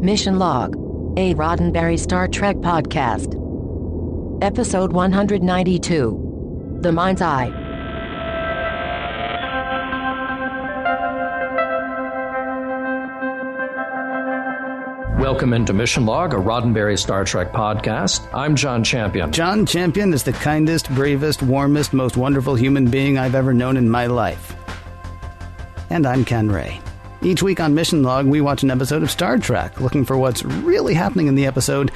Mission Log, a Roddenberry Star Trek podcast. Episode 192, The Mind's Eye. Welcome into Mission Log, a Roddenberry Star Trek podcast. I'm John Champion. John Champion is the kindest, bravest, warmest, most wonderful human being I've ever known in my life. And I'm Ken Ray. Each week on Mission Log, we watch an episode of Star Trek, looking for what's really happening in the episode,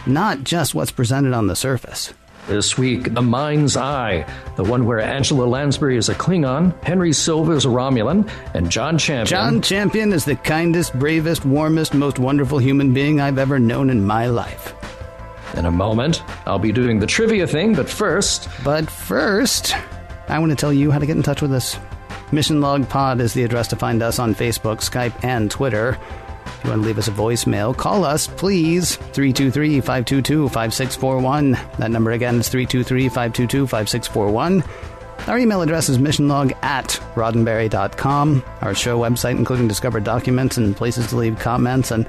not just what's presented on the surface. This week, The Mind's Eye, the one where Angela Lansbury is a Klingon, Henry Silva is a Romulan, and John Champion... John Champion is the kindest, bravest, warmest, most wonderful human being I've ever known in my life. In a moment, I'll be doing the trivia thing, but first, I want to tell you how to get in touch with us. Mission Log Pod is the address to find us on Facebook, Skype, and Twitter. If you want to leave us a voicemail, call us, please. 323-522-5641. That number again is 323-522-5641. Our email address is missionlog@roddenberry.com. Our show website, including discovered documents and places to leave comments and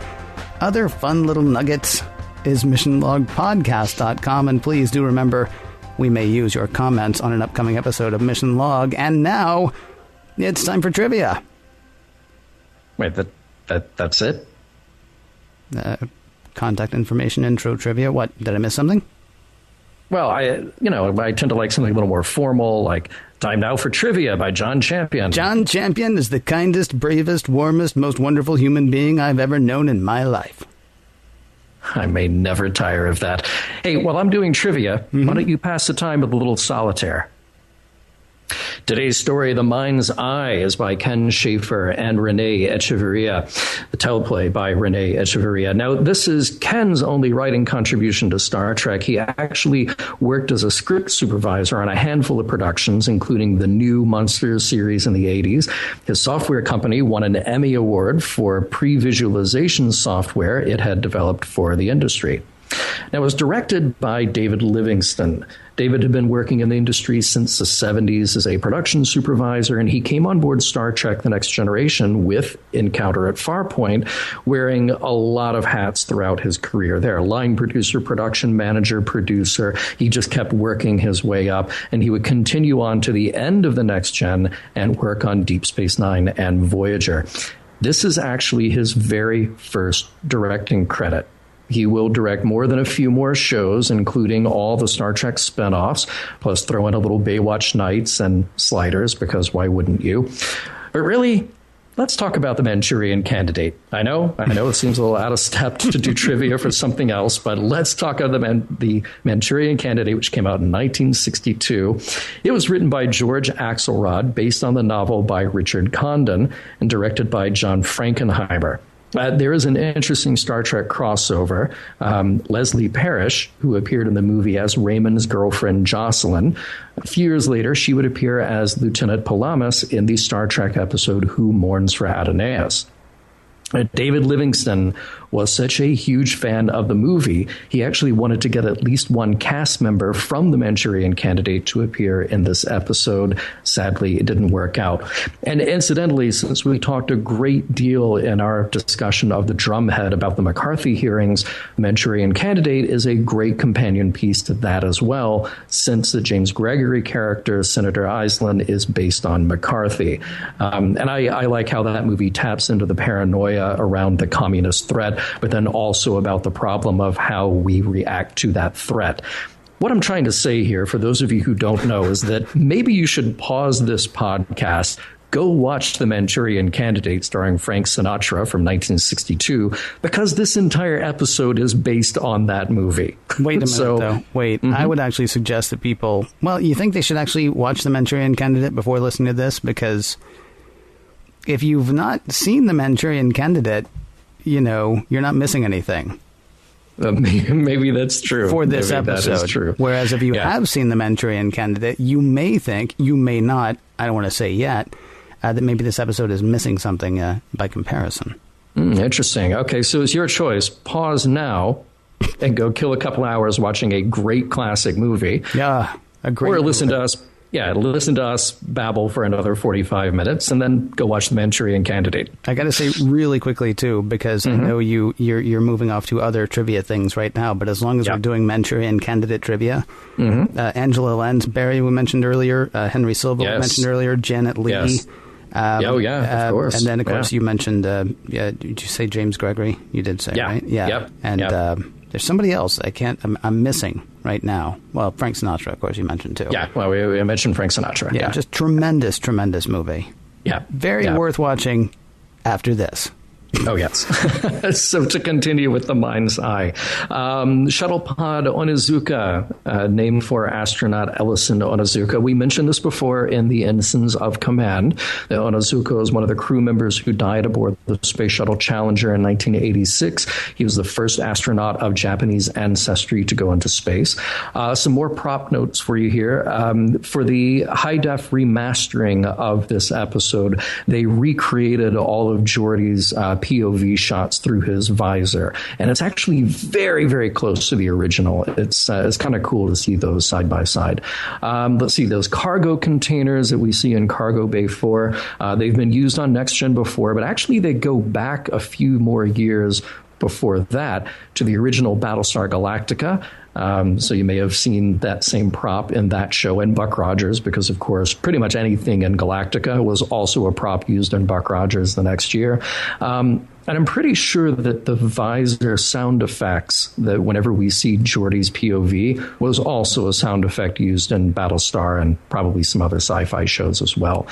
other fun little nuggets, is missionlogpodcast.com. And please do remember, we may use your comments on an upcoming episode of Mission Log. And now, it's time for trivia. Wait, that's it? Contact information, intro, trivia. What? Did I miss something? Well, I tend to like something a little more formal, like Time Now for Trivia by John Champion. John Champion is the kindest, bravest, warmest, most wonderful human being I've ever known in my life. I may never tire of that. Hey, while I'm doing trivia, why don't you pass the time with a little solitaire? Today's story, The Mind's Eye, is by Ken Schaefer and Renee Echeverria. The teleplay by Renee Echeverria. Now, this is Ken's only writing contribution to Star Trek. He actually worked as a script supervisor on a handful of productions, including the new Monsters series in the 80s. His software company won an Emmy Award for pre-visualization software it had developed for the industry. Now, it was directed by David Livingston. David had been working in the industry since the 70s as a production supervisor, and he came on board Star Trek The Next Generation with Encounter at Farpoint, wearing a lot of hats throughout his career there. Line producer, production manager, producer. He just kept working his way up, and he would continue on to the end of The Next Gen and work on Deep Space Nine and Voyager. This is actually his very first directing credit. He will direct more than a few more shows, including all the Star Trek spinoffs, plus throw in a little Baywatch Nights and Sliders, because why wouldn't you? But really, let's talk about the Manchurian Candidate. I know it seems a little out of step to do trivia for something else, but let's talk about the Manchurian Candidate, which came out in 1962. It was written by George Axelrod, based on the novel by Richard Condon, and directed by John Frankenheimer. There is an interesting Star Trek crossover. Leslie Parrish, who appeared in the movie as Raymond's girlfriend Jocelyn, a few years later, she would appear as Lieutenant Palamas in the Star Trek episode Who Mourns for Adonais. David Livingston was such a huge fan of the movie, he actually wanted to get at least one cast member from the Manchurian Candidate to appear in this episode. Sadly, it didn't work out. And incidentally, since we talked a great deal in our discussion of the Drumhead about the McCarthy hearings, the Manchurian Candidate is a great companion piece to that as well, since the James Gregory character, Senator Iselin, is based on McCarthy. And I like how that movie taps into the paranoia around the communist threat, but then also about the problem of how we react to that threat. What I'm trying to say here, for those of you who don't know, is that maybe you should pause this podcast, go watch The Manchurian Candidate starring Frank Sinatra from 1962, because this entire episode is based on that movie. Wait a minute, though. Wait, I would actually suggest that people... Well, you think they should actually watch The Manchurian Candidate before listening to this? Because if you've not seen The Manchurian Candidate, you're not missing anything. Maybe that's true. For this maybe episode. That is true. Whereas if you have seen The Manchurian Candidate, you may think, you may not, I don't want to say yet, that maybe this episode is missing something by comparison. Interesting. Okay, so it's your choice. Pause now and go kill a couple hours watching a great classic movie. Yeah, a great Or listen movie. to us Yeah, listen to us babble for another 45 minutes and then go watch The Manchurian Candidate. I got to say really quickly, too, because I know you're moving off to other trivia things right now, but as long as we're doing Manchurian Candidate trivia, Angela Lansbury, we mentioned earlier, Henry Silva, we mentioned earlier, Janet Leigh. Yes. Of course. And then, of course, you mentioned, did you say James Gregory? You did say, right? Yeah. Yep. And there's somebody else I'm missing right now. Well, Frank Sinatra, of course, you mentioned too. Yeah, well, we mentioned Frank Sinatra. Yeah, just tremendous movie. Yeah. Very worth watching after this. Oh, yes. So to continue with the mind's eye, shuttle pod Onizuka, named for astronaut Ellison Onizuka. We mentioned this before in the Ensigns of Command. Onizuka was one of the crew members who died aboard the Space Shuttle Challenger in 1986. He was the first astronaut of Japanese ancestry to go into space. Some more prop notes for you here. For the high-def remastering of this episode, they recreated all of Geordi's POV shots through his visor, and it's actually very, very close to the original. It's kind of cool to see those side by side. Let's see, those cargo containers that we see in Cargo Bay 4, they've been used on Next Gen before, but actually they go back a few more years before that to the original Battlestar Galactica. So you may have seen that same prop in that show in Buck Rogers, because, of course, pretty much anything in Galactica was also a prop used in Buck Rogers the next year. And I'm pretty sure that the visor sound effects, that whenever we see Geordi's POV, was also a sound effect used in Battlestar and probably some other sci-fi shows as well.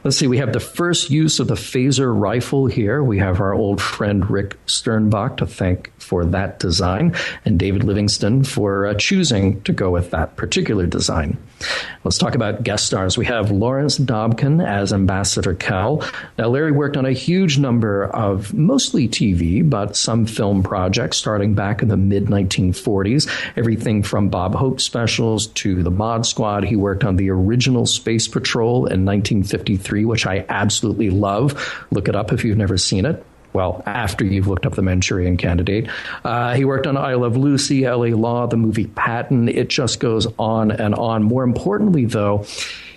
Let's see, we have the first use of the phaser rifle here. We have our old friend Rick Sternbach to thank for that design, and David Livingston for choosing to go with that particular design. Let's talk about guest stars. We have Lawrence Dobkin as Ambassador Kell. Now, Larry worked on a huge number of mostly TV, but some film projects starting back in the mid-1940s. Everything from Bob Hope specials to the Mod Squad. He worked on the original Space Patrol in 1953, which I absolutely love. Look it up if you've never seen it. Well, after you've looked up The Manchurian Candidate. He worked on I Love Lucy, L.A. Law, the movie Patton. It just goes on and on. More importantly, though,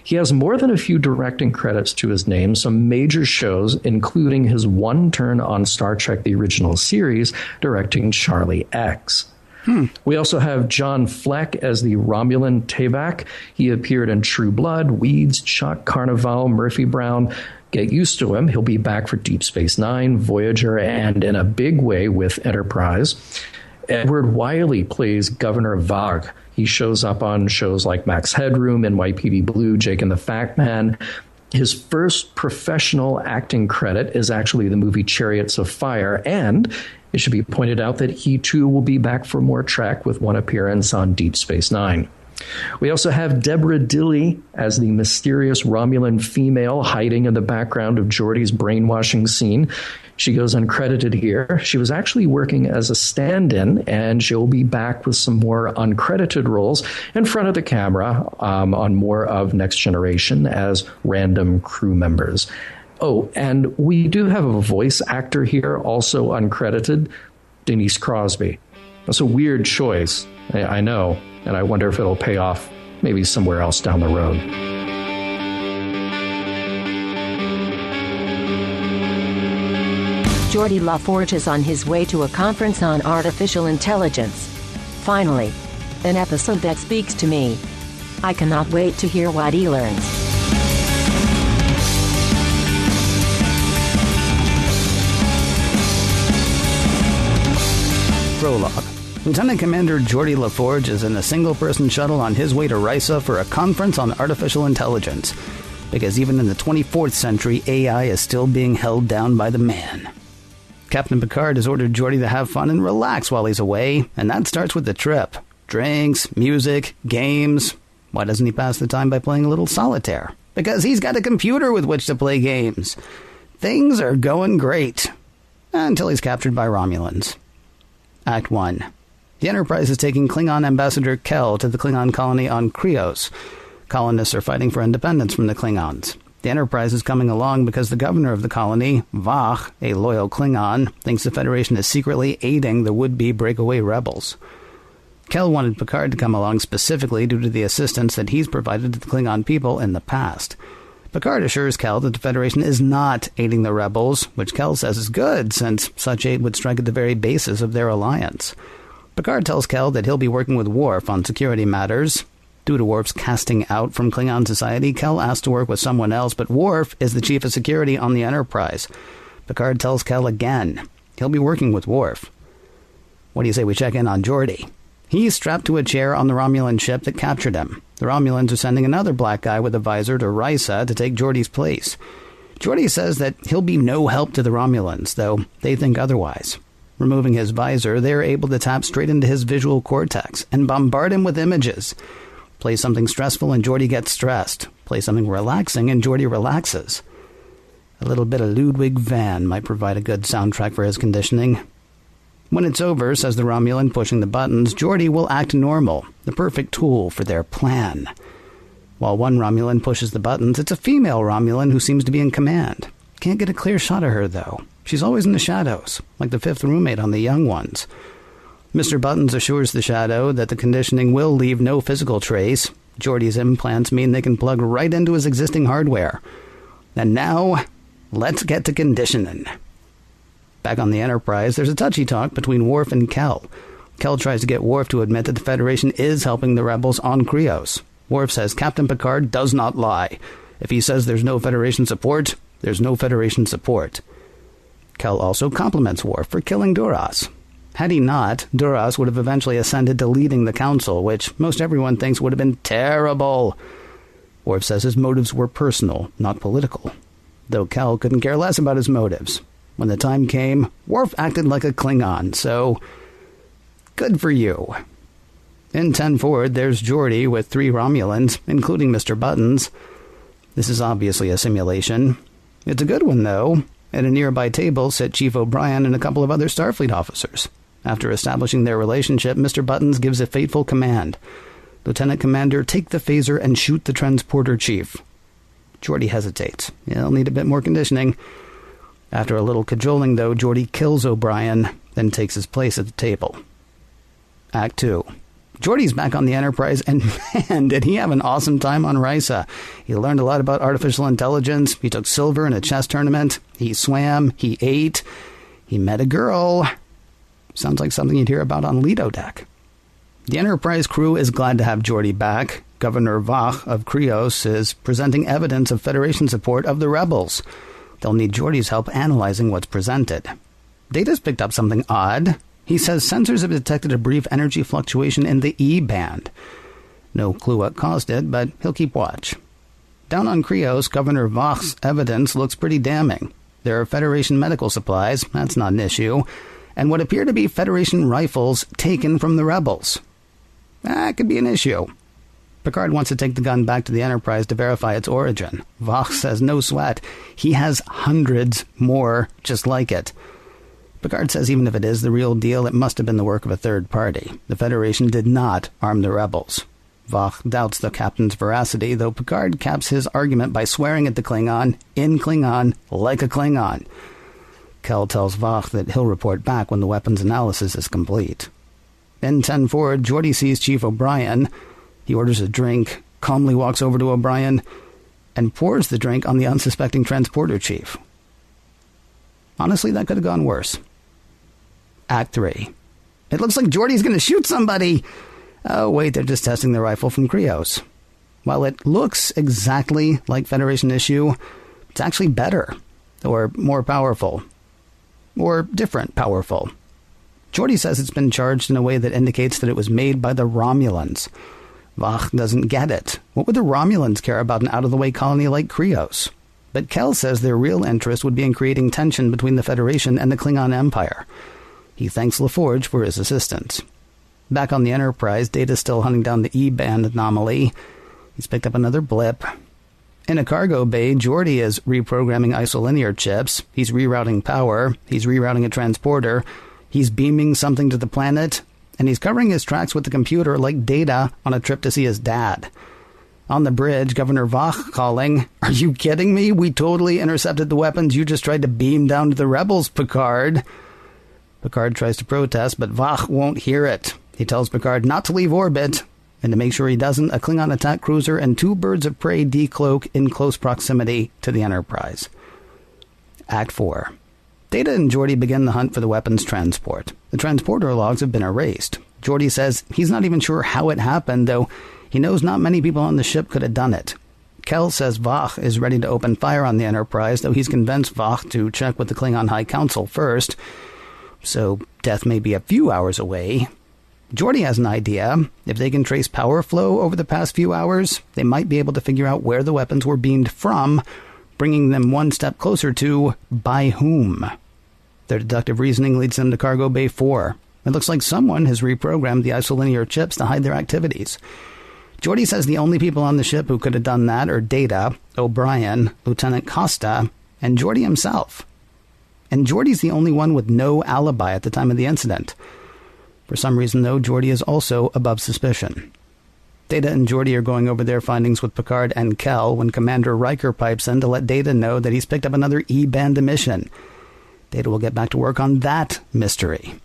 he has more than a few directing credits to his name, some major shows, including his one turn on Star Trek The Original Series, directing Charlie X. We also have John Fleck as the Romulan Tabak. He appeared in True Blood, Weeds, Chuck, Carnival, Murphy Brown. Get used to him. He'll be back for Deep Space Nine, Voyager, and in a big way with Enterprise. Edward Wiley plays Governor Vague. He shows up on shows like Max Headroom, NYPD Blue, Jake and the Fact Man. His first professional acting credit is actually the movie Chariots of Fire, and it should be pointed out that he too will be back for more Trek with one appearance on Deep Space Nine. We also have Deborah Dilley as the mysterious Romulan female hiding in the background of Geordi's brainwashing scene. She goes uncredited here. She was actually working as a stand-in, and she'll be back with some more uncredited roles in front of the camera on more of Next Generation as random crew members. Oh, and we do have a voice actor here, also uncredited, Denise Crosby. That's a weird choice, I know, and I wonder if it'll pay off maybe somewhere else down the road. Geordi LaForge is on his way to a conference on artificial intelligence. Finally, an episode that speaks to me. I cannot wait to hear what he learns. Prologue. Lieutenant Commander Geordi LaForge is in a single-person shuttle on his way to Risa for a conference on artificial intelligence. Because even in the 24th century, AI is still being held down by the man. Captain Picard has ordered Geordi to have fun and relax while he's away, and that starts with the trip. Drinks, music, games. Why doesn't he pass the time by playing a little solitaire? Because he's got a computer with which to play games. Things are going great. Until he's captured by Romulans. Act 1. The Enterprise is taking Klingon Ambassador Kell to the Klingon colony on Krios. Colonists are fighting for independence from the Klingons. The Enterprise is coming along because the governor of the colony, Vague, a loyal Klingon, thinks the Federation is secretly aiding the would-be breakaway rebels. Kel wanted Picard to come along specifically due to the assistance that he's provided to the Klingon people in the past. Picard assures Kel that the Federation is not aiding the rebels, which Kel says is good, since such aid would strike at the very basis of their alliance. Picard tells Kel that he'll be working with Worf on security matters. Due to Worf's casting out from Klingon society, Kel asked to work with someone else, but Worf is the chief of security on the Enterprise. Picard tells Kel again he'll be working with Worf. What do you say we check in on Geordi? He's strapped to a chair on the Romulan ship that captured him. The Romulans are sending another black guy with a visor to Risa to take Geordi's place. Geordi says that he'll be no help to the Romulans, though they think otherwise. Removing his visor, they're able to tap straight into his visual cortex and bombard him with images. Play something stressful and Geordi gets stressed. Play something relaxing and Geordi relaxes. A little bit of Ludwig van might provide a good soundtrack for his conditioning. When it's over, says the Romulan pushing the buttons, Geordi will act normal, the perfect tool for their plan. While one Romulan pushes the buttons, it's a female Romulan who seems to be in command. Can't get a clear shot of her, though. She's always in the shadows, like the fifth roommate on The Young Ones. Mr. Buttons assures the Shadow that the conditioning will leave no physical trace. Geordi's implants mean they can plug right into his existing hardware. And now, let's get to conditioning. Back on the Enterprise, there's a touchy talk between Worf and Kel. Kel tries to get Worf to admit that the Federation is helping the rebels on Krios. Worf says Captain Picard does not lie. If he says there's no Federation support, there's no Federation support. Kel also compliments Worf for killing Duras. Had he not, Duras would have eventually ascended to leading the Council, which most everyone thinks would have been terrible. Worf says his motives were personal, not political. Though Kel couldn't care less about his motives. When the time came, Worf acted like a Klingon, so good for you. In 10 Forward, there's Geordi with 3 Romulans, including Mr. Buttons. This is obviously a simulation. It's a good one, though. At a nearby table sit Chief O'Brien and a couple of other Starfleet officers. After establishing their relationship, Mr. Buttons gives a fateful command. Lieutenant Commander, take the phaser and shoot the transporter chief. Geordi hesitates. He'll need a bit more conditioning. After a little cajoling, though, Geordi kills O'Brien, then takes his place at the table. Act 2. Geordi's back on the Enterprise, and man, did he have an awesome time on Risa. He learned a lot about artificial intelligence. He took silver in a chess tournament. He swam. He ate. He met a girl. Sounds like something you'd hear about on Lido Deck. The Enterprise crew is glad to have Geordi back. Governor Vach of Krios is presenting evidence of Federation support of the rebels. They'll need Geordi's help analyzing what's presented. Data's picked up something odd. He says sensors have detected a brief energy fluctuation in the E-band. No clue what caused it, but he'll keep watch. Down on Krios, Governor Vach's evidence looks pretty damning. There are Federation medical supplies, that's not an issue, and what appear to be Federation rifles taken from the rebels. That could be an issue. Picard wants to take the gun back to the Enterprise to verify its origin. Vach says no sweat. He has hundreds more just like it. Picard says even if it is the real deal, it must have been the work of a third party. The Federation did not arm the rebels. Vach doubts the captain's veracity, though Picard caps his argument by swearing at the Klingon, in Klingon, like a Klingon. Kel tells Vach that he'll report back when the weapons analysis is complete. In 10 Forward, Geordi sees Chief O'Brien. He orders a drink, calmly walks over to O'Brien, and pours the drink on the unsuspecting transporter chief. Honestly, that could have gone worse. Act 3. It looks like Geordi's going to shoot somebody. Oh, wait, they're just testing the rifle from Krios. While it looks exactly like Federation issue, it's actually better, or more powerful, or different powerful. Geordi says it's been charged in a way that indicates that it was made by the Romulans. Vach doesn't get it. What would the Romulans care about an out-of-the-way colony like Krios? But Kel says their real interest would be in creating tension between the Federation and the Klingon Empire. He thanks LaForge for his assistance. Back on the Enterprise, Data's still hunting down the E-band anomaly. He's picked up another blip. In a cargo bay, Geordi is reprogramming isolinear chips. He's rerouting power. He's rerouting a transporter. He's beaming something to the planet. And he's covering his tracks with the computer like Data on a trip to see his dad. On the bridge, Governor Vach calling, "Are you kidding me? We totally intercepted the weapons you just tried to beam down to the rebels, Picard." Picard tries to protest, but Vach won't hear it. He tells Picard not to leave orbit, and to make sure he doesn't, a Klingon attack cruiser and 2 birds of prey decloak in close proximity to the Enterprise. Act 4. Data and Geordi begin the hunt for the weapons transport. The transporter logs have been erased. Geordi says he's not even sure how it happened, though he knows not many people on the ship could have done it. Kel says Vach is ready to open fire on the Enterprise, though he's convinced Vach to check with the Klingon High Council first, so death may be a few hours away. Geordi has an idea. If they can trace power flow over the past few hours, they might be able to figure out where the weapons were beamed from, bringing them one step closer to by whom. Their deductive reasoning leads them to Cargo Bay 4. It looks like someone has reprogrammed the isolinear chips to hide their activities. Geordi says the only people on the ship who could have done that are Data, O'Brien, Lieutenant Costa, and Geordi himself. And Geordi's the only one with no alibi at the time of the incident. For some reason, though, Geordi is also above suspicion. Data and Geordi are going over their findings with Picard and Kel when Commander Riker pipes in to let Data know that he's picked up another E-band emission. Data will get back to work on that mystery.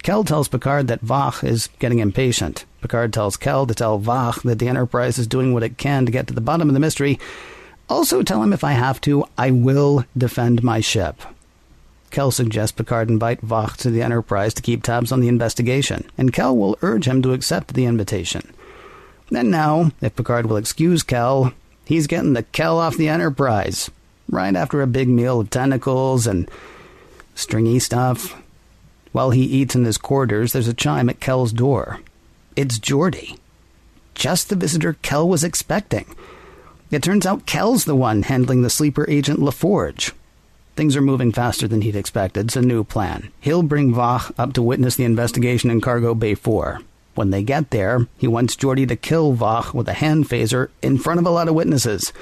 Kel tells Picard that Vach is getting impatient. Picard tells Kel to tell Vach that the Enterprise is doing what it can to get to the bottom of the mystery. Also tell him if I have to, I will defend my ship. Kel suggests Picard invite Vach to the Enterprise to keep tabs on the investigation, and Kel will urge him to accept the invitation. And now, if Picard will excuse Kel, he's getting the Kel off the Enterprise, right after a big meal of tentacles and stringy stuff. While he eats in his quarters, there's a chime at Kel's door. It's Geordi. Just the visitor Kel was expecting. It turns out Kel's the one handling the sleeper agent LaForge. Things are moving faster than he'd expected. It's a new plan. He'll bring Vach up to witness the investigation in Cargo Bay 4. When they get there, he wants Geordi to kill Vach with a hand phaser in front of a lot of witnesses.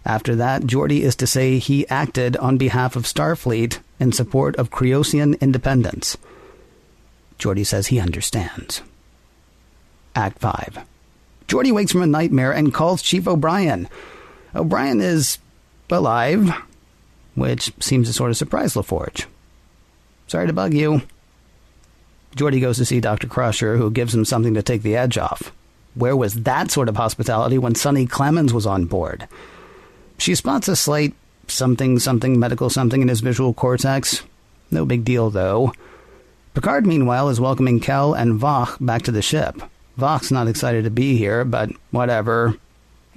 After that, Geordi is to say he acted on behalf of Starfleet in support of Creosian independence. Geordi says he understands. Act 5. Geordi wakes from a nightmare and calls Chief O'Brien. O'Brien is alive, which seems to sort of surprise LaForge. Sorry to bug you. Geordi goes to see Dr. Crusher, who gives him something to take the edge off. Where was that sort of hospitality when Sonny Clemens was on board? She spots a slight something medical something in his visual cortex. No big deal, though. Picard, meanwhile, is welcoming Kel and Vach back to the ship. Vach's not excited to be here, but whatever.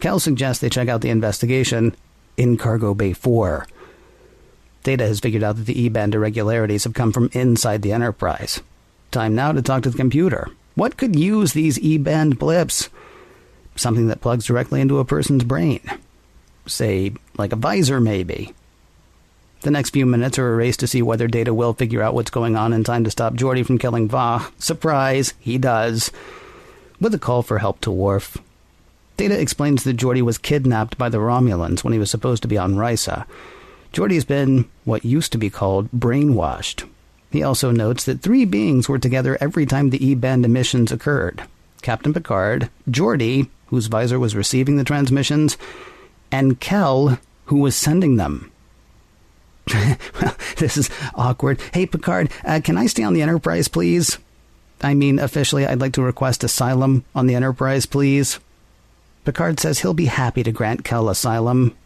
Kel suggests they check out the investigation in Cargo Bay 4. Data has figured out that the E-band irregularities have come from inside the Enterprise. Time now to talk to the computer. What could use these E-band blips? Something that plugs directly into a person's brain. Say, like a visor, maybe. The next few minutes are a race to see whether Data will figure out what's going on in time to stop Geordi from killing Vach. Surprise, he does. With a call for help to Worf. Data explains that Geordi was kidnapped by the Romulans when he was supposed to be on Risa. Geordi's been what used to be called brainwashed. He also notes that 3 beings were together every time the E-band emissions occurred. Captain Picard, Geordi, whose visor was receiving the transmissions, and Kel, who was sending them. Well, this is awkward. Hey, Picard, can I stay on the Enterprise, please? I mean, officially, I'd like to request asylum on the Enterprise, please. Picard says he'll be happy to grant Kel asylum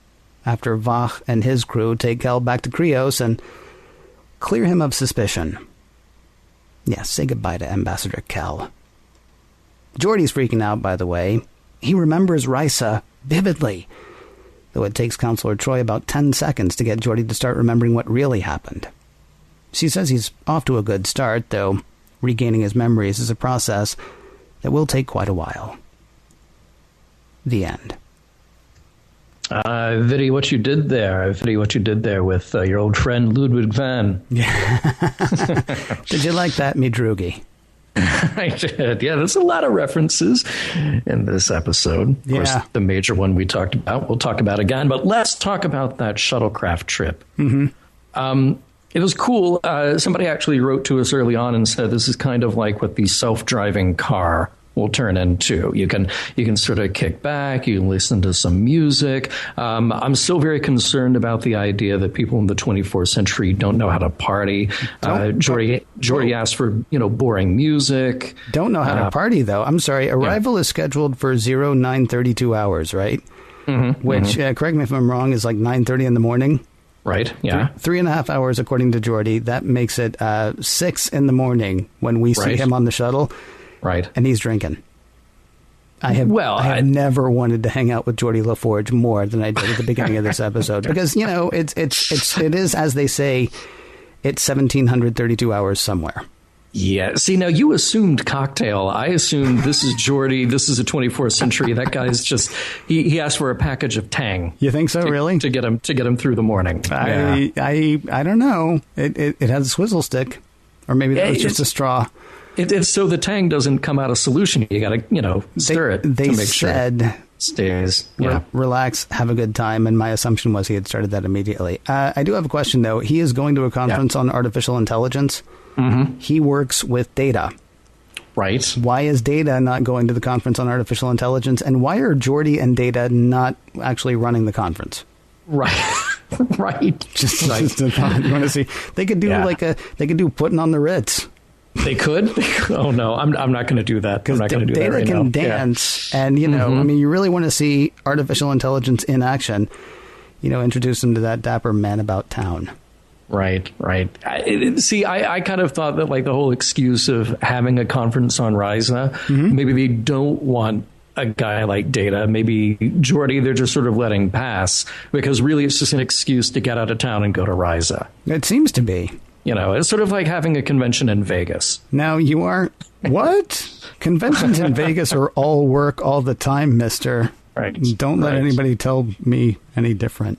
after Vach and his crew take Kel back to Krios and clear him of suspicion. Yes, say goodbye to Ambassador Kel. Geordi's freaking out, by the way. He remembers Risa vividly, though it takes Counselor Troi about 10 seconds to get Geordi to start remembering what really happened. She says he's off to a good start, though regaining his memories is a process that will take quite a while. The end. Vidi, what you did there. Vidi, what you did there with your old friend Ludwig van. Did you like that, Midrugi? I did. Yeah, there's a lot of references in this episode. Of course, the major one we'll talk about again. But let's talk about that shuttlecraft trip. Mm-hmm. It was cool. Somebody actually wrote to us early on and said this is kind of like what the self-driving car will turn into. You can sort of kick back, you can listen to some music. I'm still very concerned about the idea that people in the 24th century don't know how to party. Geordi asked for, boring music. Don't know how to party, though. I'm sorry. Arrival is scheduled for 09:32 hours, right? Which, correct me if I'm wrong, is like 9:30 in the morning. Right, yeah. 3.5 hours, according to Geordi. That makes it 6 in the morning when we see him on the shuttle. Right. And he's drinking. I have never wanted to hang out with Geordi LaForge more than I did at the beginning of this episode. Because, it is, as they say, it's 1732 hours somewhere. Yeah. See, now you assumed cocktail. I assumed this is Geordi. This is the 24th century. That guy's just he asked for a package of Tang. You think so? Really? To get him through the morning. I don't know. It has a swizzle stick, or maybe that was just a straw. So the Tang doesn't come out of solution. You got to stir it to make sure it stays. Yeah. Relax, have a good time. And my assumption was he had started that immediately. I do have a question though. He is going to a conference on artificial intelligence. He works with Data. Right. Why is Data not going to the conference on artificial intelligence? And why are Geordi and Data not actually running the conference? Right. Right. Just a thought. You want to see? They could do they could do putting on the Ritz. They could? Oh, no, I'm not going to do that. I'm not going to do that right now. Data can dance. And, you really want to see artificial intelligence in action. Introduce them to that dapper man about town. Right. I kind of thought that the whole excuse of having a conference on Risa, maybe they don't want a guy like Data. Maybe Geordi, they're just sort of letting pass because really it's just an excuse to get out of town and go to Risa. It seems to be. It's sort of like having a convention in Vegas. Now you are what? Conventions in Vegas are all work all the time, mister. Right. Don't let anybody tell me any different.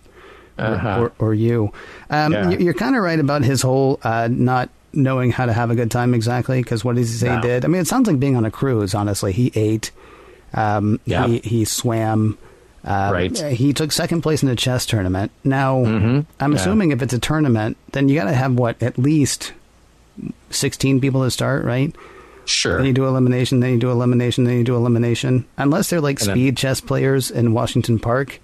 Or you. You're kind of right about his whole not knowing how to have a good time exactly, because what does he say he did? I mean, it sounds like being on a cruise, honestly. He ate. He swam. He took second place in a chess tournament. Now, I'm assuming if it's a tournament, then you got to have, at least 16 people to start, right? Sure. Then you do elimination, then you do elimination, then you do elimination. Unless they're like speed chess players in Washington Park.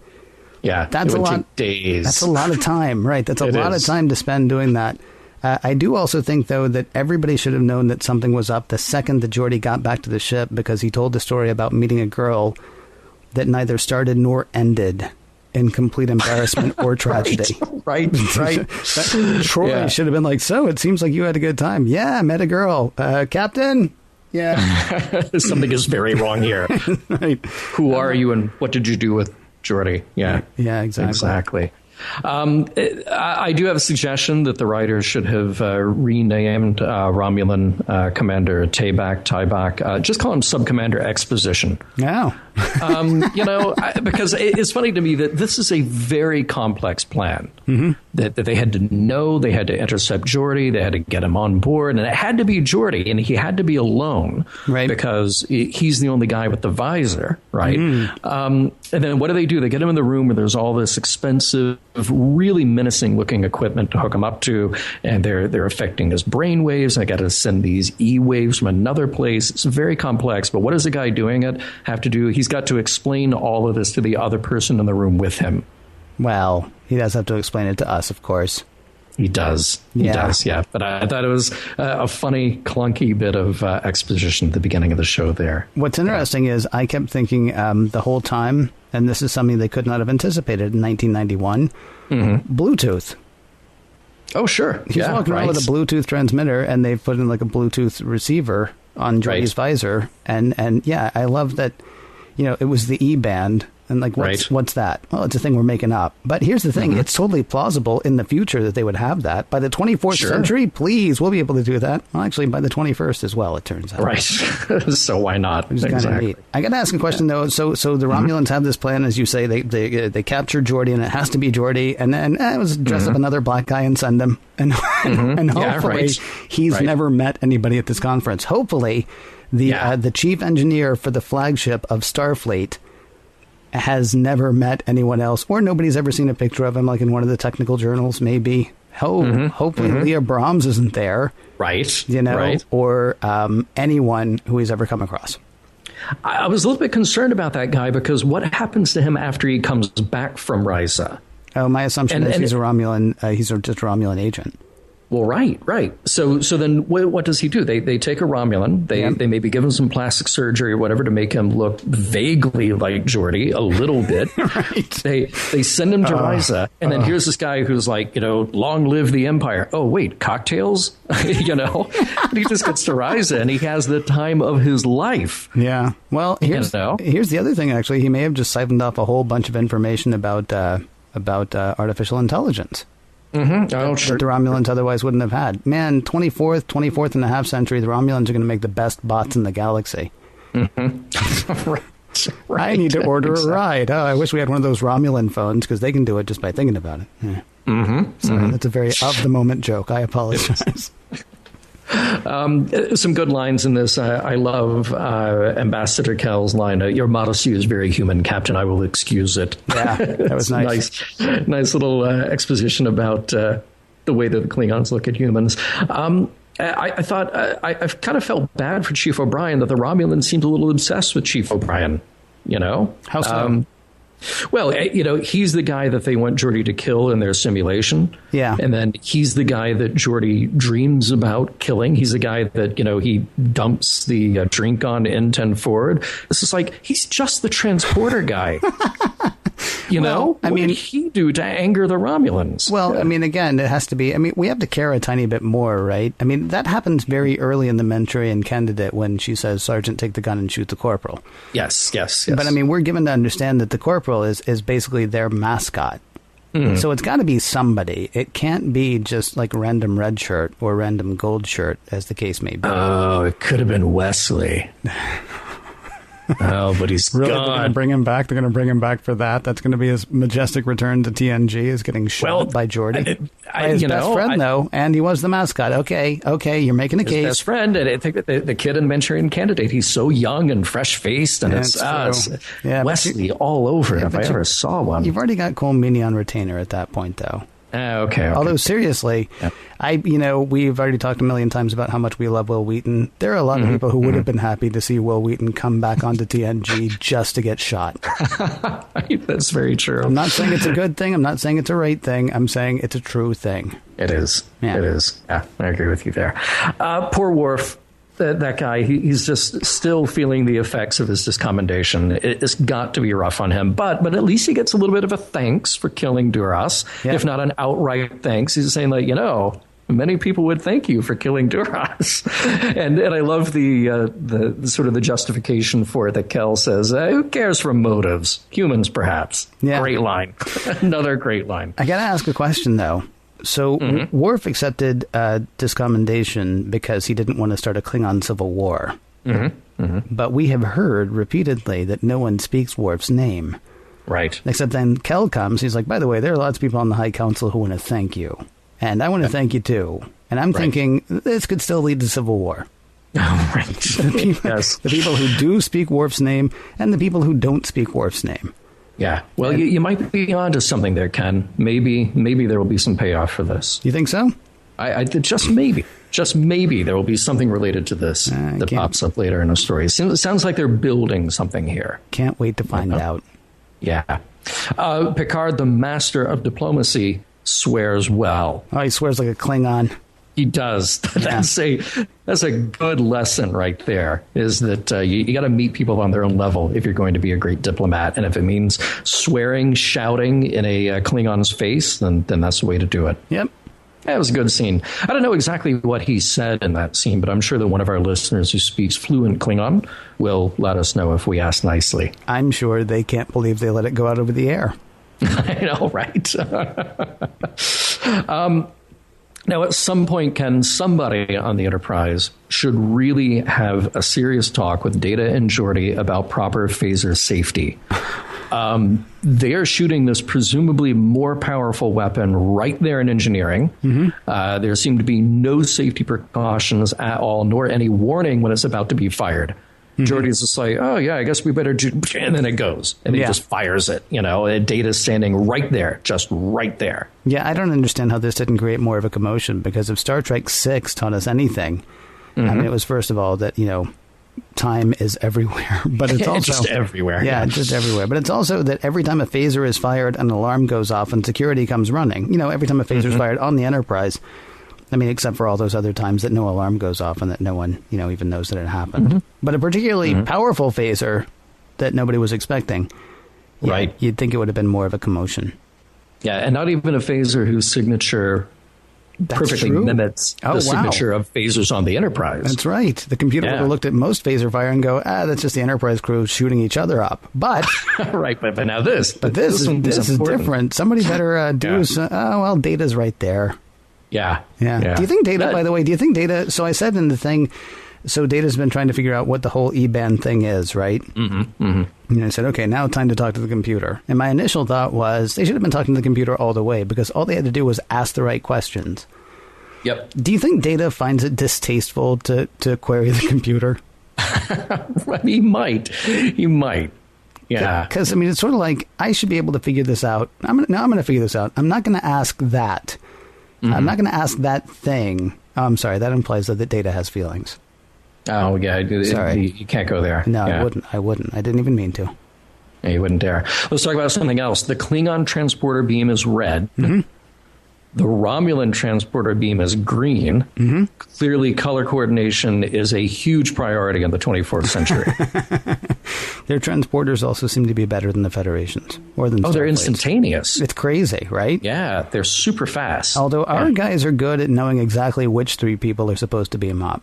Yeah, that's a lot. Days. That's a lot of time, right? That's a lot of time to spend doing that. I do also think, though, that everybody should have known that something was up the second that Geordi got back to the ship, because he told the story about meeting a girl that neither started nor ended in complete embarrassment or tragedy. Right. Troy should have been like, so it seems like you had a good time. Yeah, I met a girl. Captain? Yeah. Something is very wrong here. Right. Who are you and what did you do with Geordi? Yeah. Yeah, exactly. I do have a suggestion that the writers should have renamed Romulan Commander Tybak. Just call him Subcommander Exposition. Yeah. Because it's funny to me that this is a very complex plan. That they had to know, they had to intercept Geordi, they had to get him on board, and it had to be Geordi, and he had to be alone, right? Because he's the only guy with the visor, right? And then what do? They get him in the room where there's all this expensive, really menacing-looking equipment to hook him up to, and they're affecting his brain waves. I got to send these E-waves from another place. It's very complex, but what does the guy doing it have to do? He's got to explain all of this to the other person in the room with him. Well, he does have to explain it to us, of course. He does. He does, yeah. But I thought it was a funny, clunky bit of exposition at the beginning of the show there. What's interesting is I kept thinking the whole time, and this is something they could not have anticipated in 1991, Bluetooth. Oh, sure. He's walking around with a Bluetooth transmitter, and they've put in like a Bluetooth receiver on Geordi's visor. And yeah, I love that, it was the E-band. And like, what's that? Well, it's a thing we're making up. But here's the thing. It's totally plausible in the future that they would have that. By the 24th century, please, we'll be able to do that. Well, actually, by the 21st as well, it turns out. Right. So why not? Exactly. I got to ask a question, though. So the Romulans have this plan, as you say. They capture Geordi, and it has to be Geordi. And then it was dress up another black guy and send him. And, and hopefully he's never met anybody at this conference. Hopefully, the chief engineer for the flagship of Starfleet has never met anyone else, or nobody's ever seen a picture of him, like in one of the technical journals, maybe. Hopefully Leah Brahms isn't there. Right. Or anyone who he's ever come across. I was a little bit concerned about that guy because what happens to him after he comes back from Risa? Oh, my assumption is he's a Romulan. He's just a Romulan agent. Well, right. So then what does he do? They take a Romulan. They maybe give him some plastic surgery or whatever to make him look vaguely like Geordi a little bit. Right. They send him to Risa. And then here's this guy who's like, long live the Empire. Oh, wait, cocktails? And he just gets to Risa and he has the time of his life. Yeah. Well, here's the other thing, actually. He may have just siphoned off a whole bunch of information about artificial intelligence. Mm-hmm. Oh, sure. That the Romulans otherwise wouldn't have had. Man, 24th and a half century, the Romulans are going to make the best bots in the galaxy. Mm-hmm. Right. I need to order a ride. Oh, I wish we had one of those Romulan phones because they can do it just by thinking about it. Yeah. Mm-hmm. Sorry, that's a very of-the-moment joke. I apologize. Some good lines in this. I love Ambassador Kell's line, your modesty is very human, Captain. I will excuse it. Yeah, that was nice. Nice little exposition about the way that the Klingons look at humans. I thought I've kind of felt bad for Chief O'Brien that the Romulans seemed a little obsessed with Chief O'Brien. How so? Well, he's the guy that they want Geordi to kill in their simulation. Yeah. And then he's the guy that Geordi dreams about killing. He's the guy that, he dumps the drink on N10 forward. This is like, he's just the transporter guy. What did he do to anger the Romulans? Well, again, it has to be, we have to care a tiny bit more, right? That happens very early in the Manchurian Candidate when she says, Sergeant, take the gun and shoot the corporal. Yes. But, we're given to understand that the corporal is basically their mascot. Mm. So it's got to be somebody. It can't be just like random red shirt or random gold shirt, as the case may be. Oh, it could have been Wesley. Oh, but he's really gone. They're going to bring him back. They're going to bring him back for that. That's going to be his majestic return to TNG. Is getting shot by Geordi. By his best friend, though, and he was the mascot. Okay, you're making a case. His best friend, and I think the kid in Manchurian Candidate. He's so young and fresh faced, and it's Wesley all over it. If I ever saw one, you've already got Cole Meany on retainer at that point, though. Okay. Although seriously, we've already talked a million times about how much we love Will Wheaton. There are a lot of people who would have been happy to see Will Wheaton come back onto TNG just to get shot. That's very true. I'm not saying it's a good thing. I'm not saying it's a right thing. I'm saying it's a true thing. It is. Yeah. It is. Yeah, I agree with you there. Poor Worf. That guy, he's just still feeling the effects of his discommendation. It's got to be rough on him. But at least he gets a little bit of a thanks for killing Duras, if not an outright thanks. He's saying, many people would thank you for killing Duras. and I love the sort of the justification for it that Kell says, who cares for motives? Humans, perhaps. Yeah. Great line. Another great line. I got to ask a question, though. So Worf accepted discommendation because he didn't want to start a Klingon civil war. Mm-hmm. Mm-hmm. But we have heard repeatedly that no one speaks Worf's name. Right. Except then Kell comes. He's like, by the way, there are lots of people on the High Council who want to thank you. And I want to thank you, too. And I'm thinking this could still lead to civil war. Oh, right. The people who do speak Worf's name and the people who don't speak Worf's name. Yeah. Well, you might be onto something there, Ken. Maybe there will be some payoff for this. You think so? I just maybe there will be something related to this that pops up later in the story. It sounds like they're building something here. Can't wait to find out. Yeah. Picard, the master of diplomacy, swears well. Oh, he swears like a Klingon. He does. That's a good lesson right there, is that you got to meet people on their own level if you're going to be a great diplomat. And if it means swearing, shouting in a Klingon's face, then that's the way to do it. Yep. That was a good scene. I don't know exactly what he said in that scene, but I'm sure that one of our listeners who speaks fluent Klingon will let us know if we ask nicely. I'm sure they can't believe they let it go out over the air. I know, right? Now, at some point, Ken, somebody on the Enterprise should really have a serious talk with Data and Geordi about proper phaser safety. They are shooting this presumably more powerful weapon right there in engineering. Mm-hmm. There seem to be no safety precautions at all, nor any warning when it's about to be fired. Mm-hmm. Geordi's just like, oh, yeah, I guess we better do... And then it goes. And he just fires it. And Data's standing right there, just right there. Yeah, I don't understand how this didn't create more of a commotion, because if Star Trek VI taught us anything, it was, first of all, that, time is everywhere, but it's also just everywhere. Yeah, just everywhere. But it's also that every time a phaser is fired, an alarm goes off and security comes running. Every time a phaser is fired on the Enterprise, I mean, except for all those other times that no alarm goes off and that no one, even knows that it happened. But a particularly powerful phaser that nobody was expecting, right? You'd think it would have been more of a commotion. Yeah, and not even a phaser whose signature perfectly mimics the signature of phasers on the Enterprise. That's right. The computer would have looked at most phaser fire and go, that's just the Enterprise crew shooting each other up. But right, but now this. But this is different. Somebody better do. Data's right there. Yeah. Do you think Data? By the way, do you think Data? So I said in the thing. So Data's been trying to figure out what the whole E-band thing is, right? And I said, okay, now time to talk to the computer. And my initial thought was they should have been talking to the computer all the way because all they had to do was ask the right questions. Yep. Do you think Data finds it distasteful to query the computer? He might. Yeah. Because, I mean, it's sort of like, I should be able to figure this out. I'm going to figure this out. I'm not going to ask that. I'm not going to ask that thing. Oh, I'm sorry. That implies that the Data has feelings. Oh, yeah. Sorry. You can't go there. No, I wouldn't. I didn't even mean to. Yeah, you wouldn't dare. Let's talk about something else. The Klingon transporter beam is red. The Romulan transporter beam is green. Clearly, color coordination is a huge priority in the 24th century. Their transporters also seem to be better than the Federation's. Or than they're Starfleet's. Instantaneous. It's crazy, right? Yeah, they're super fast. Although our guys are good at knowing exactly which three people are supposed to beam up.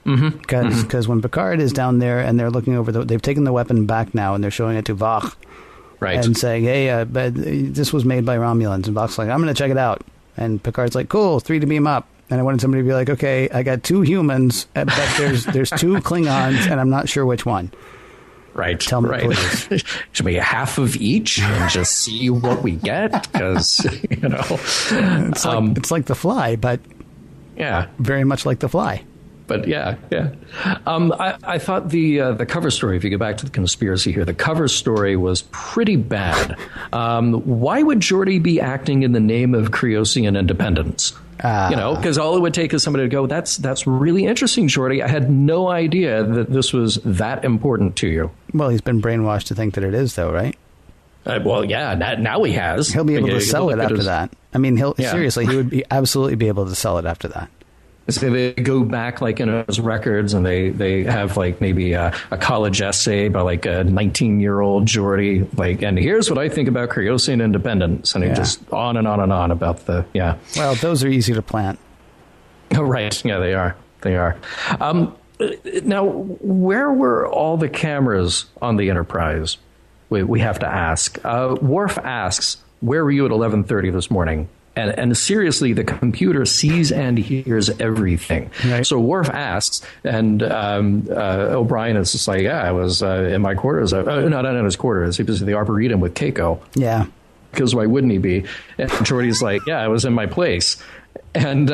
Because when Picard is down there and they're looking over, they've taken the weapon back now and they're showing it to Vach. Right. And saying, hey, but this was made by Romulans. And Vach's like, I'm going to check it out. And Picard's like, cool, 3 to beam up. And I wanted somebody to be like, okay, I got 2 humans, but there's 2 Klingons, and I'm not sure which one. Right. Tell me, please. Should we half of each and just see what we get? Because, it's like The Fly, but very much like The Fly. But yeah. I thought the cover story, if you go back to the conspiracy here, the cover story was pretty bad. Why would Geordi be acting in the name of Creosian independence? Because all it would take is somebody to go, that's really interesting, Geordi. I had no idea that this was that important to you. Well, he's been brainwashed to think that it is, though, right? Now he has. He'll be able to sell it after that. I mean, seriously, he would absolutely be able to sell it after that. So they go back like in his records and they have like maybe a college essay by like a 19-year-old Geordi, like, and here's what I think about Creosian independence. And he just on and on and on about Well, those are easy to plant. Oh, right. Yeah, they are. Now, where were all the cameras on the Enterprise? We have to ask. Worf asks, where were you at 11:30 this morning? And seriously, the computer sees and hears everything. Right. So Worf asks, and O'Brien is just like, I was in my quarters. Not in his quarters. He was in the Arboretum with Keiko. Yeah. Because why wouldn't he be? And Geordi's like, I was in my place. And,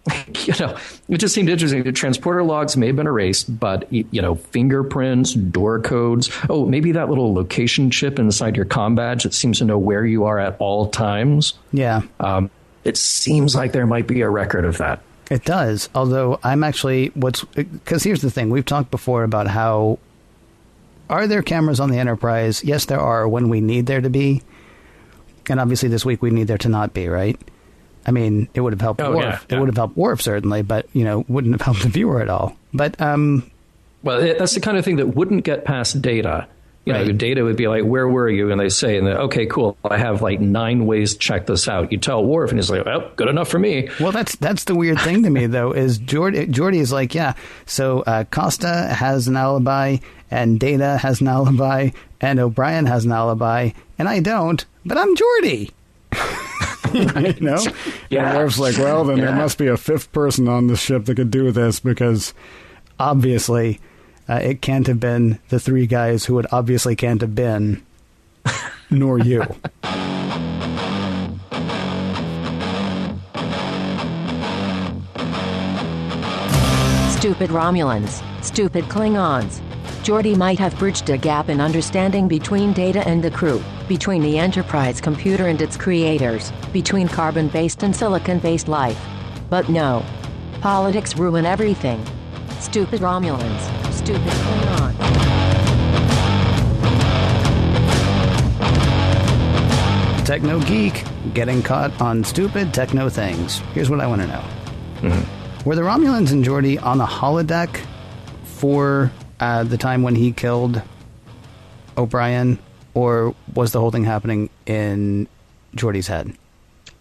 it just seemed interesting. The transporter logs may have been erased, but, fingerprints, door codes. Oh, maybe that little location chip inside your comm badge that seems to know where you are at all times. Yeah. It seems like there might be a record of that. It does. Although I'm actually because here's the thing. We've talked before about how are there cameras on the Enterprise? Yes, there are when we need there to be. And obviously this week we need there to not be, right? I mean, it would have helped Worf. Yeah. It would have helped Worf, certainly, but, wouldn't have helped the viewer at all. But, well, that's the kind of thing that wouldn't get past Data. Data would be like, where were you? And they say, okay, cool. I have like 9 ways to check this out. You tell Worf, and he's like, well, good enough for me. Well, that's the weird thing to me, though, is Geordi is like, so Costa has an alibi, and Data has an alibi, and O'Brien has an alibi, and I don't, but I'm Geordi. And Worf's like, well, then there must be a 5th person on the ship that could do this, because obviously it can't have been the 3 guys who it obviously can't have been, nor you. Stupid Romulans, stupid Klingons. Geordi might have bridged a gap in understanding between Data and the crew, between the Enterprise computer and its creators, between carbon-based and silicon-based life. But no. Politics ruin everything. Stupid Romulans. Stupid Klingons. Techno geek, getting caught on stupid techno things. Here's what I want to know. Were the Romulans and Geordi on the holodeck for the time when he killed O'Brien, or was the whole thing happening in Geordi's head?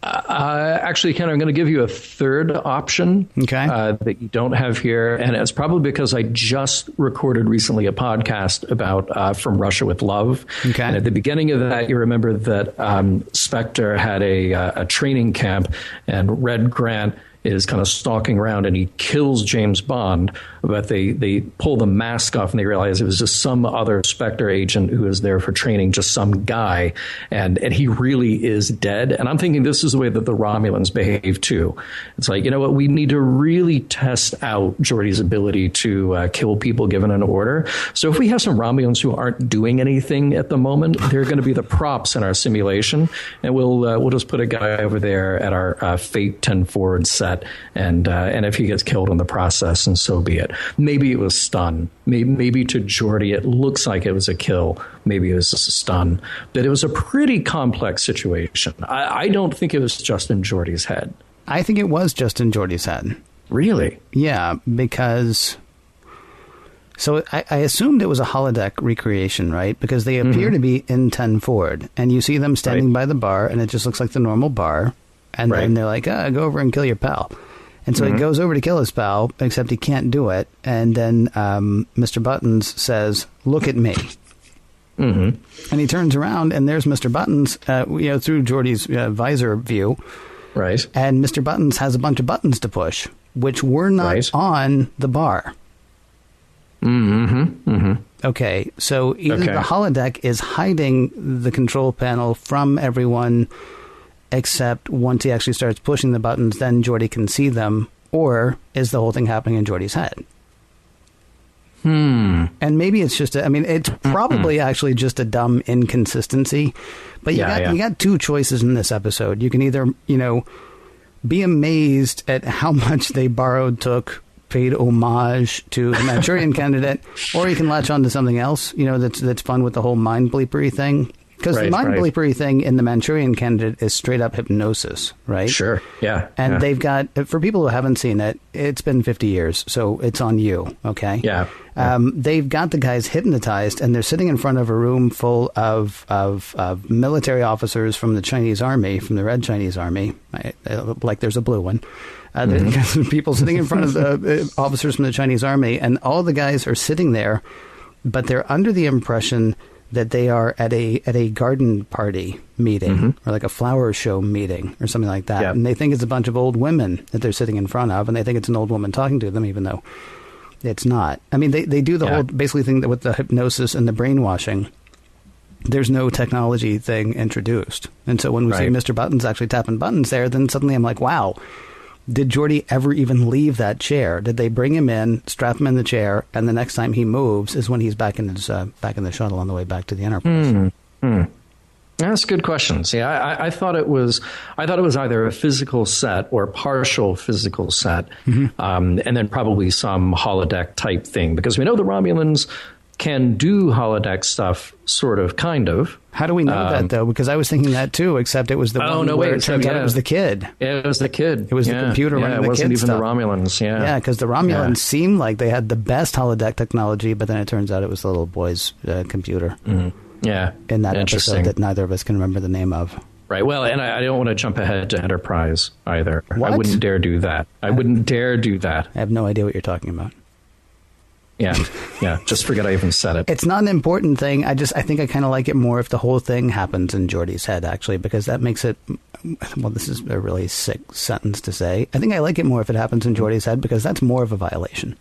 Actually, Ken, I'm going to give you a third option that you don't have here. And it's probably because I just recorded recently a podcast about From Russia with Love. Okay. And at the beginning of that, you remember that Spectre had a training camp, and Red Grant is kind of stalking around, and he kills James Bond, but they pull the mask off and they realize it was just some other Spectre agent who was there for training, just some guy, and he really is dead. And I'm thinking this is the way that the Romulans behave too. It's like, you know what, we need to really test out Geordi's ability to kill people given an order. So if we have some Romulans who aren't doing anything at the moment, they're going to be the props in our simulation, and we'll just put a guy over there at our Fate 10 forward set. And if he gets killed in the process, and so be it. Maybe it was stun. Maybe to Geordi it looks like it was a kill. Maybe it was just a stun. But it was a pretty complex situation. I don't think it was just in Geordi's head. I think it was just in Geordi's head. Really? Yeah, because... So I assumed it was a holodeck recreation, right? Because they appear to be in 10 forward. And you see them standing by the bar, and it just looks like the normal bar. And then they're like, go over and kill your pal. And so he goes over to kill his pal, except he can't do it. And then Mr. Buttons says, look at me. And he turns around, and there's Mr. Buttons, through Geordi's visor view. Right. And Mr. Buttons has a bunch of buttons to push, which were not on the bar. Okay, so either the holodeck is hiding the control panel from everyone, except once he actually starts pushing the buttons, then Geordi can see them, or is the whole thing happening in Geordi's head? And maybe it's just it's probably actually just a dumb inconsistency, but you got two choices in this episode. You can either, be amazed at how much they paid homage to the Manchurian Candidate, or you can latch on to something else, that's fun with the whole mind bleepery thing. Because the mind bleepery thing in the Manchurian Candidate is straight up hypnosis, right? Sure, yeah. And they've got, for people who haven't seen it, it's been 50 years, so it's on you, okay? Yeah. They've got the guys hypnotized, and they're sitting in front of a room full of military officers from the Chinese army, from the Red Chinese army, like there's a blue one. There's people sitting in front of the officers from the Chinese army, and all the guys are sitting there, but they're under the impression that they are at a garden party meeting or like a flower show meeting or something like that. And they think it's a bunch of old women that they're sitting in front of, and they think it's an old woman talking to them, even though it's not. I mean, they do the whole basically thing that with the hypnosis and the brainwashing, there's no technology thing introduced. And so when we see Mr. Buttons actually tapping buttons there, then suddenly I'm like, wow, did Geordi ever even leave that chair? Did they bring him in, strap him in the chair, and the next time he moves is when he's back in his back in the shuttle on the way back to the Enterprise? That's a good question. See, I thought it was either a physical set or a partial physical set, and then probably some holodeck type thing, because we know the Romulans can do holodeck stuff, sort of, kind of. How do we know that, though? Because I was thinking that, too, except it was the one where it turns out it was the kid. Yeah, it was the kid. It was the computer running the kid stuff. It wasn't even the Romulans, Yeah, because the Romulans seemed like they had the best holodeck technology, but then it turns out it was the little boy's computer. Yeah. In that episode that neither of us can remember the name of. Right. Well, and I don't want to jump ahead to Enterprise, either. What? I wouldn't dare do that. I wouldn't dare do that. I have no idea what you're talking about. Yeah, just forget I even said it. It's not an important thing. I think I kind of like it more if the whole thing happens in Geordi's head, actually, because that makes it, well, this is a really sick sentence to say. I think I like it more if it happens in Geordi's head, because that's more of a violation.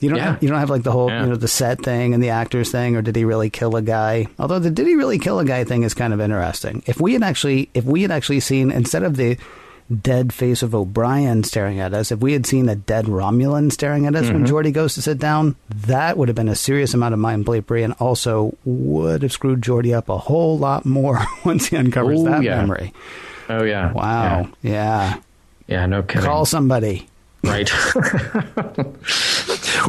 You don't have like the whole, the set thing and the actors thing, or did he really kill a guy? Although the did he really kill a guy thing is kind of interesting. If we had actually seen, instead of the dead face of O'Brien staring at us, if we had seen a dead Romulan staring at us when Geordi goes to sit down, that would have been a serious amount of mind bleepery, and also would have screwed Geordi up a whole lot more once he uncovers that memory. Oh, yeah. Wow. Yeah. Yeah, no kidding. Call somebody. Right.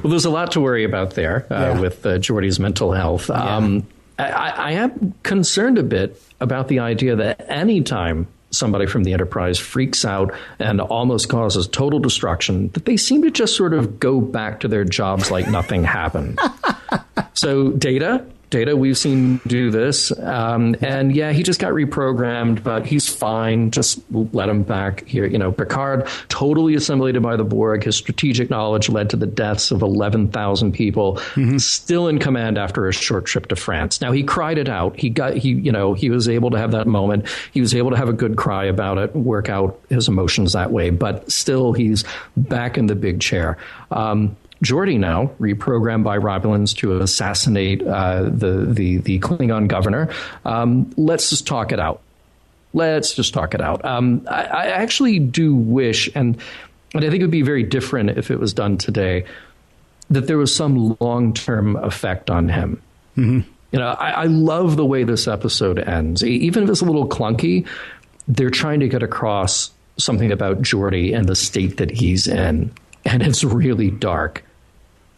Well, there's a lot to worry about there with Geordi's mental health. Yeah. I am concerned a bit about the idea that anytime somebody from the Enterprise freaks out and almost causes total destruction, that they seem to just sort of go back to their jobs like nothing happened. So Data, we've seen do this. And yeah, he just got reprogrammed, but he's fine. Just let him back here. Picard, totally assimilated by the Borg. His strategic knowledge led to the deaths of 11,000 people, still in command after a short trip to France. Now, he cried it out. He was able to have that moment. He was able to have a good cry about it, work out his emotions that way. But still, he's back in the big chair. Geordi now, reprogrammed by Romulans to assassinate the Klingon governor. Let's just talk it out. I actually do wish, and I think it would be very different if it was done today, that there was some long-term effect on him. Mm-hmm. I love the way this episode ends. Even if it's a little clunky, they're trying to get across something about Geordi and the state that he's in. And it's really dark.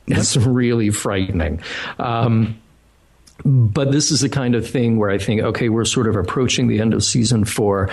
It's really frightening. But this is the kind of thing where I think, okay, we're sort of approaching the end of season 4.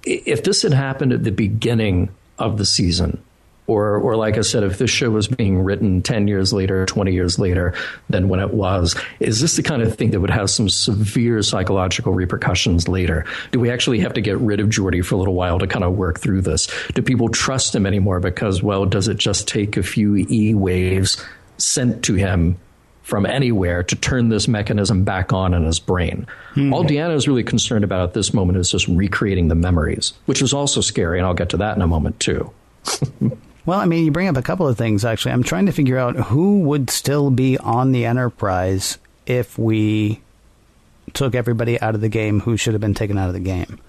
If this had happened at the beginning of the season, or like I said, if this show was being written 10 years later, 20 years later than when it was, is this the kind of thing that would have some severe psychological repercussions later? Do we actually have to get rid of Geordi for a little while to kind of work through this? Do people trust him anymore because, well, does it just take a few E-waves sent to him from anywhere to turn this mechanism back on in his brain? All Deanna is really concerned about at this moment is just recreating the memories, which is also scary, and I'll get to that in a moment, too. Well, I mean, you bring up a couple of things, actually. I'm trying to figure out who would still be on the Enterprise if we took everybody out of the game who should have been taken out of the game.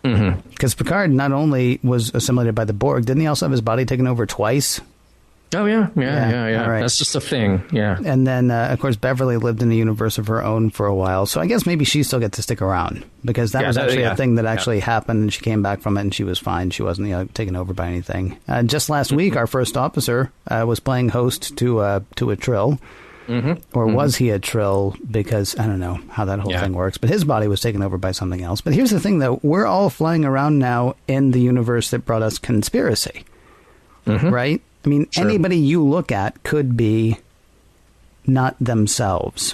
Because Picard not only was assimilated by the Borg, didn't he also have his body taken over twice? Oh, yeah. Right. That's just a thing, yeah. And then, of course, Beverly lived in a universe of her own for a while. So I guess maybe she still gets to stick around, because that was actually a thing that actually happened, and she came back from it, and she was fine. She wasn't taken over by anything. Just last week, our first officer was playing host to a Trill. Or was he a Trill? Because I don't know how that whole thing works. But his body was taken over by something else. But here's the thing, though. We're all flying around now in the universe that brought us Conspiracy. Right? I mean, anybody you look at could be not themselves.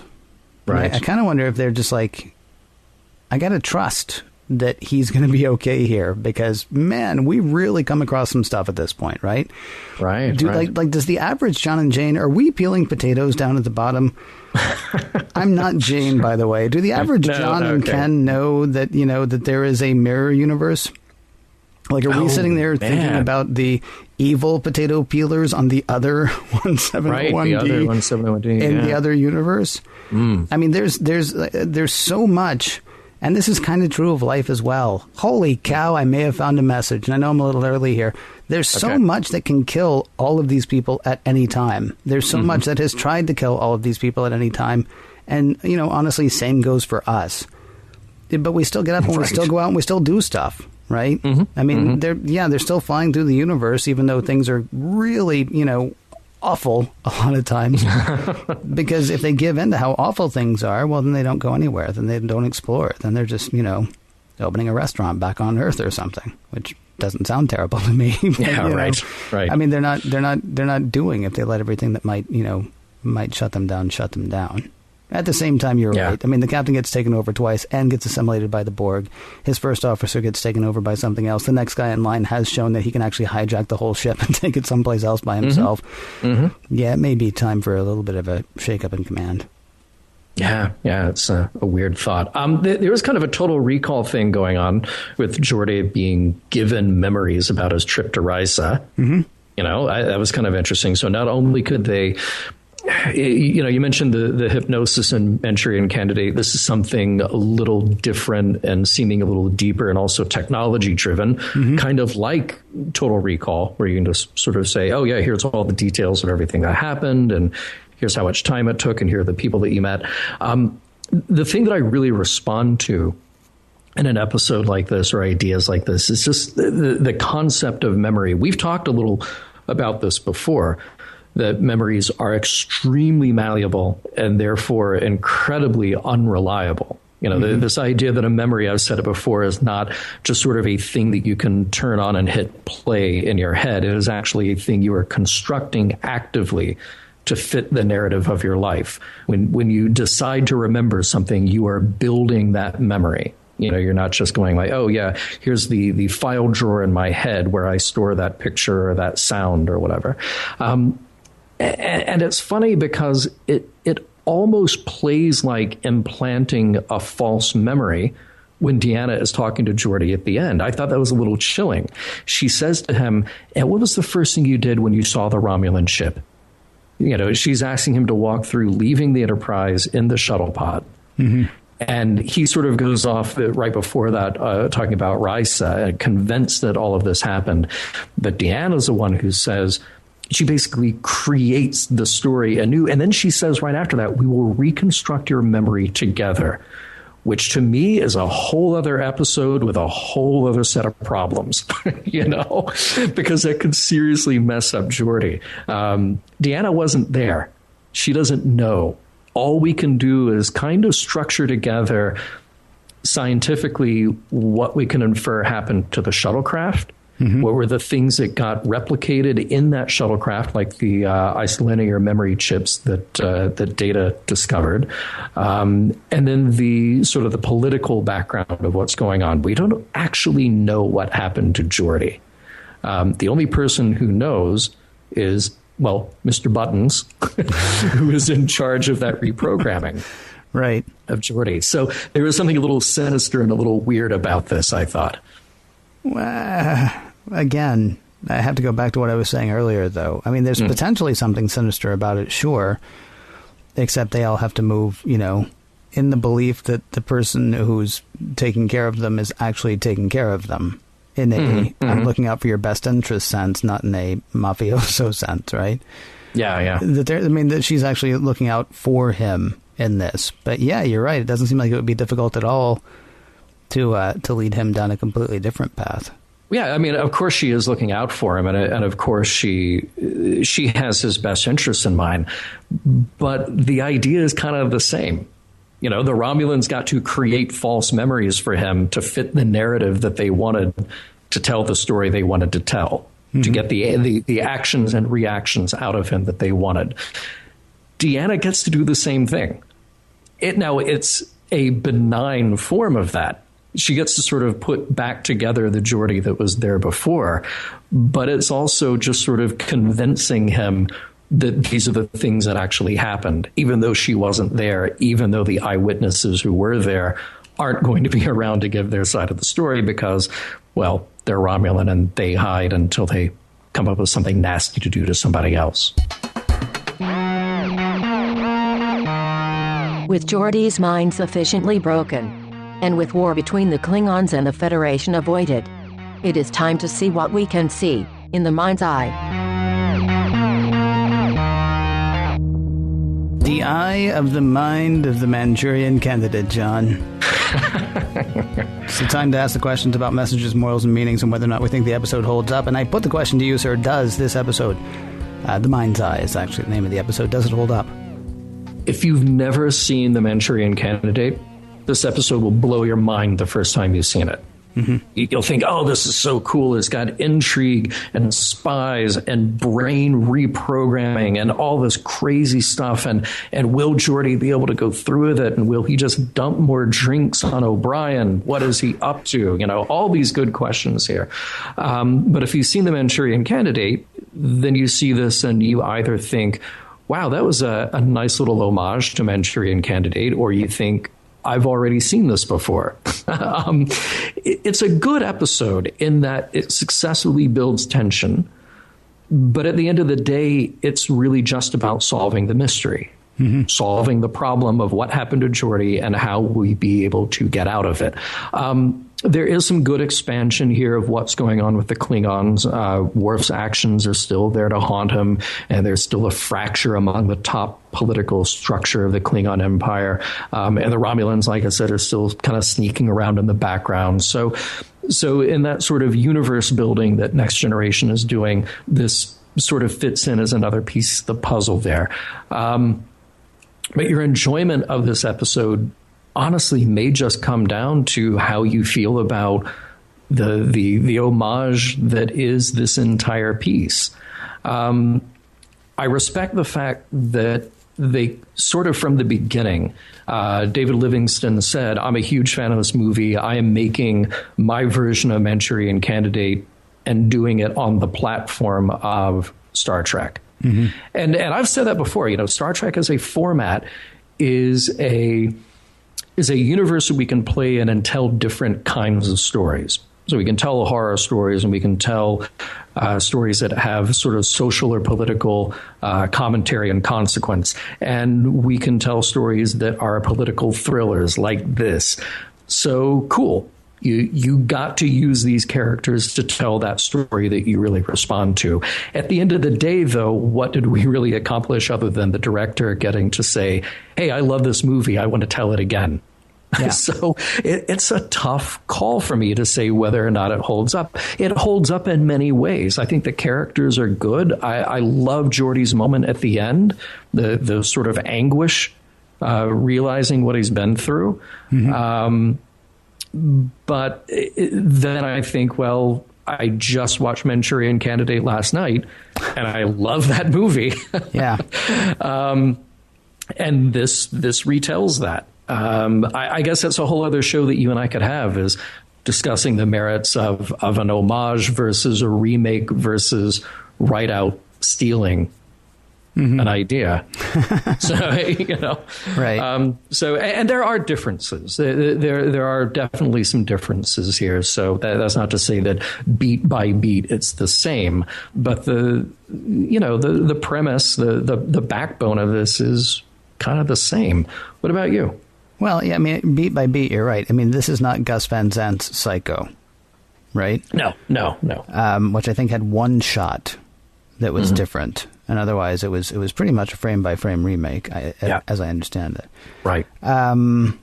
Right. I kind of wonder if they're just like, I got to trust that he's going to be okay here, because, man, we really come across some stuff at this point, right? Right. Like, does the average John and Jane, are we peeling potatoes down at the bottom? I'm not Jane, by the way. Do the average John and Ken know that, that there is a mirror universe? Like, are we sitting there thinking about the evil potato peelers on the other 171D, the other 171D in the other universe? I mean, there's so much, and this is kind of true of life as well. Holy cow, I may have found a message, and I know I'm a little early here. There's so much that can kill all of these people at any time. There's so much that has tried to kill all of these people at any time, and, honestly, same goes for us. But we still get up and we still go out and we still do stuff. Right? I mean, they're still flying through the universe, even though things are really, awful a lot of times. Because if they give in to how awful things are, well, then they don't go anywhere. Then they don't explore. Then they're just, opening a restaurant back on Earth or something, which doesn't sound terrible to me. But, right. I mean, they're not doing, if they let everything that might shut them down. At the same time, you're right. I mean, the captain gets taken over twice and gets assimilated by the Borg. His first officer gets taken over by something else. The next guy in line has shown that he can actually hijack the whole ship and take it someplace else by himself. Yeah, it may be time for a little bit of a shake-up in command. Yeah, it's a weird thought. There was kind of a total recall thing going on with Geordi being given memories about his trip to Risa. That was kind of interesting. So not only could they... you mentioned the hypnosis in Manchurian Candidate. This is something a little different and seeming a little deeper and also technology driven, kind of like Total Recall, where you can just sort of say, oh, yeah, here's all the details of everything that happened, and here's how much time it took, and here are the people that you met. The thing that I really respond to in an episode like this, or ideas like this, is just the concept of memory. We've talked a little about this before, that memories are extremely malleable and therefore incredibly unreliable. You know, this idea that a memory, I've said it before, is not just sort of a thing that you can turn on and hit play in your head. It is actually a thing you are constructing actively to fit the narrative of your life. When you decide to remember something, you are building that memory. You know, you're not just going like, oh, yeah, here's the file drawer in my head where I store that picture or that sound or whatever. And it's funny because it almost plays like implanting a false memory when Deanna is talking to Geordi at the end. I thought that was a little chilling. She says to him, and what was the first thing you did when you saw the Romulan ship? You know, she's asking him to walk through leaving the Enterprise in the shuttle pod. And he sort of goes off right before that, talking about Risa, convinced that all of this happened. But Deanna's the one who says, she basically creates the story anew. And then she says right after that, we will reconstruct your memory together, which to me is a whole other episode with a whole other set of problems, you know, because that could seriously mess up Geordi. Deanna wasn't there. She doesn't know. All we can do is kind of structure together scientifically what we can infer happened to the shuttlecraft. What were the things that got replicated in that shuttlecraft, like the isolinear memory chips that Data discovered, and then the sort of the political background of what's going on. We don't actually know what happened to Geordi. The only person who knows is, well, Mr. Buttons, who is in charge of that reprogramming. Right. Of Geordi. So there was something a little sinister and a little weird about this, I thought. Again, I have to go back to what I was saying earlier, though. I mean, there's potentially something sinister about it, sure, except they all have to move, you know, in the belief that the person who's taking care of them is actually taking care of them in a I'm looking out for your best interest sense, not in a mafioso sense, right? Yeah. That she's actually looking out for him in this. But yeah, you're right. It doesn't seem like it would be difficult at all to lead him down a completely different path. Yeah, I mean, of course she is looking out for him, and of course she has his best interests in mind. But the idea is kind of the same. You know, the Romulans got to create false memories for him to fit the narrative that they wanted to tell the story they wanted to tell, to get the actions and reactions out of him that they wanted. Deanna gets to do the same thing. It's a benign form of that. She gets to sort of put back together the Geordi that was there before, but it's also just sort of convincing him that these are the things that actually happened, even though she wasn't there, even though the eyewitnesses who were there aren't going to be around to give their side of the story because, well, they're Romulan and they hide until they come up with something nasty to do to somebody else. With Geordi's mind sufficiently broken, and with war between the Klingons and the Federation avoided, it is time to see what we can see in the mind's eye. The eye of the mind of the Manchurian Candidate, John. It's the time to ask the questions about messages, morals, and meanings, and whether or not we think the episode holds up. And I put the question to you, sir, does this episode, The Mind's Eye is actually the name of the episode, does it hold up? If you've never seen The Manchurian Candidate, this episode will blow your mind the first time you've seen it. You'll think, oh, this is so cool. It's got intrigue and spies and brain reprogramming and all this crazy stuff. And will Geordi be able to go through with it? And will he just dump more drinks on O'Brien? What is he up to? You know, all these good questions here. But if you've seen The Manchurian Candidate, then you see this and you either think, wow, that was a nice little homage to Manchurian Candidate, or you think, I've already seen this before. It's a good episode in that it successfully builds tension, but at the end of the day, it's really just about solving the mystery, solving the problem of what happened to Geordi and how we be able to get out of it. There is some good expansion here of what's going on with the Klingons. Worf's actions are still there to haunt him, and there's still a fracture among the top political structure of the Klingon Empire. And the Romulans, like I said, are still kind of sneaking around in the background. So in that sort of universe building that Next Generation is doing, this sort of fits in as another piece of the puzzle there. But your enjoyment of this episode honestly may just come down to how you feel about the homage that is this entire piece. I respect the fact that they sort of from the beginning, David Livingston said, I'm a huge fan of this movie. I am making my version of Manchurian Candidate and doing it on the platform of Star Trek. Mm-hmm. And I've said that before, Star Trek as a format is a universe that we can play in and tell different kinds of stories. So we can tell horror stories, and we can tell stories that have sort of social or political commentary and consequence. And we can tell stories that are political thrillers like this. So cool. You got to use these characters to tell that story that you really respond to. At the end of the day, though, what did we really accomplish other than the director getting to say, hey, I love this movie. I want to tell it again. Yeah. So it's a tough call for me to say whether or not it holds up. It holds up in many ways. I think the characters are good. I love Geordi's moment at the end, the sort of anguish, realizing what he's been through. Mm-hmm. But then I think, well, I just watched Manchurian Candidate last night, and I love that movie. Yeah. And this retells that. I guess that's a whole other show that you and I could have, is discussing the merits of an homage versus a remake versus right out stealing an idea. So, right. And there are differences. There are definitely some differences here. So that's not to say that beat by beat it's the same, but the premise, the backbone of this is kind of the same. What about you? Well, yeah, I mean, beat by beat, you're right. I mean, this is not Gus Van Sant's Psycho, right? No. Which I think had one shot that was different, and otherwise it was pretty much a frame by frame remake, as I understand it. Right. And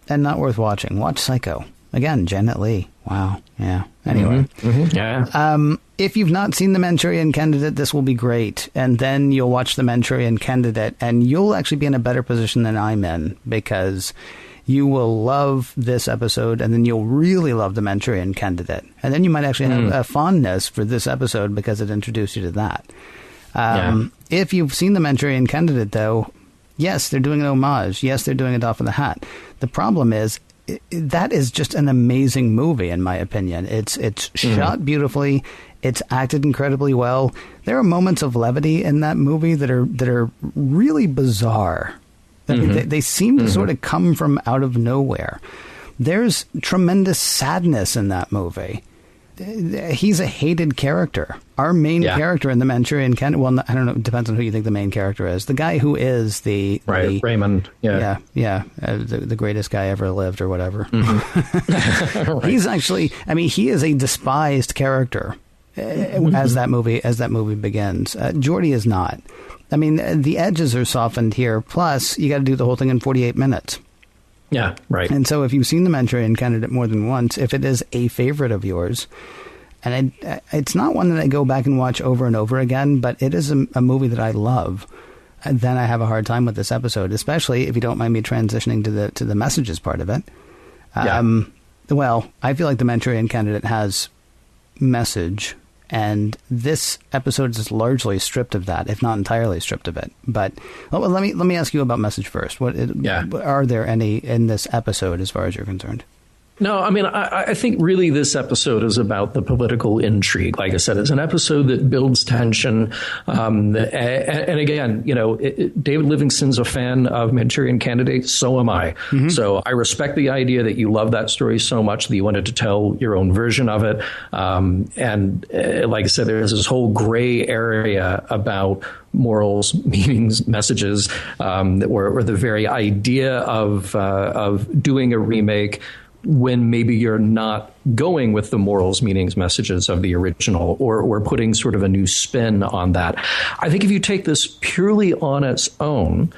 not worth watching. Watch Psycho again. Janet Leigh. Wow. Yeah. Anyway. Yeah. If you've not seen The Manchurian Candidate, this will be great. And then you'll watch The Manchurian Candidate, and you'll actually be in a better position than I'm in, because you will love this episode, and then you'll really love The Manchurian Candidate. And then you might actually have a fondness for this episode because it introduced you to that. If you've seen The Manchurian Candidate, though, yes, they're doing an homage. Yes, they're doing it off of the hat. The problem is, that is just an amazing movie, in my opinion. It's shot beautifully. It's acted incredibly well. There are moments of levity in that movie that are really bizarre. I mean, they seem to sort of come from out of nowhere. There's tremendous sadness in that movie. He's a hated character. Our main character in The Manchurian Candidate, well, I don't know, it depends on who you think the main character is. The guy who is Raymond. The greatest guy ever lived, or whatever. Right. He's actually, I mean, he is a despised character as that movie begins. Geordi is not. I mean, the edges are softened here. Plus, you got to do the whole thing in 48 minutes. Yeah, right. And so if you've seen The Manchurian Candidate more than once, if it is a favorite of yours, and it's not one that I go back and watch over and over again, but it is a movie that I love, and then I have a hard time with this episode, especially if you don't mind me transitioning to the messages part of it. Well, I feel like The Manchurian Candidate has message, and this episode is largely stripped of that, if not entirely stripped of it. But let me ask you about message first. Are there any in this episode, as far as you're concerned? No, I mean, I think really this episode is about the political intrigue. Like I said, it's an episode that builds tension. And again, David Livingston's a fan of Manchurian Candidate. So am I. Mm-hmm. So I respect the idea that you love that story so much that you wanted to tell your own version of it. And like I said, there's this whole gray area about morals, meanings, messages, or the very idea of doing a remake when maybe you're not going with the morals, meanings, messages of the original, or putting sort of a new spin on that. I think if you take this purely on its own,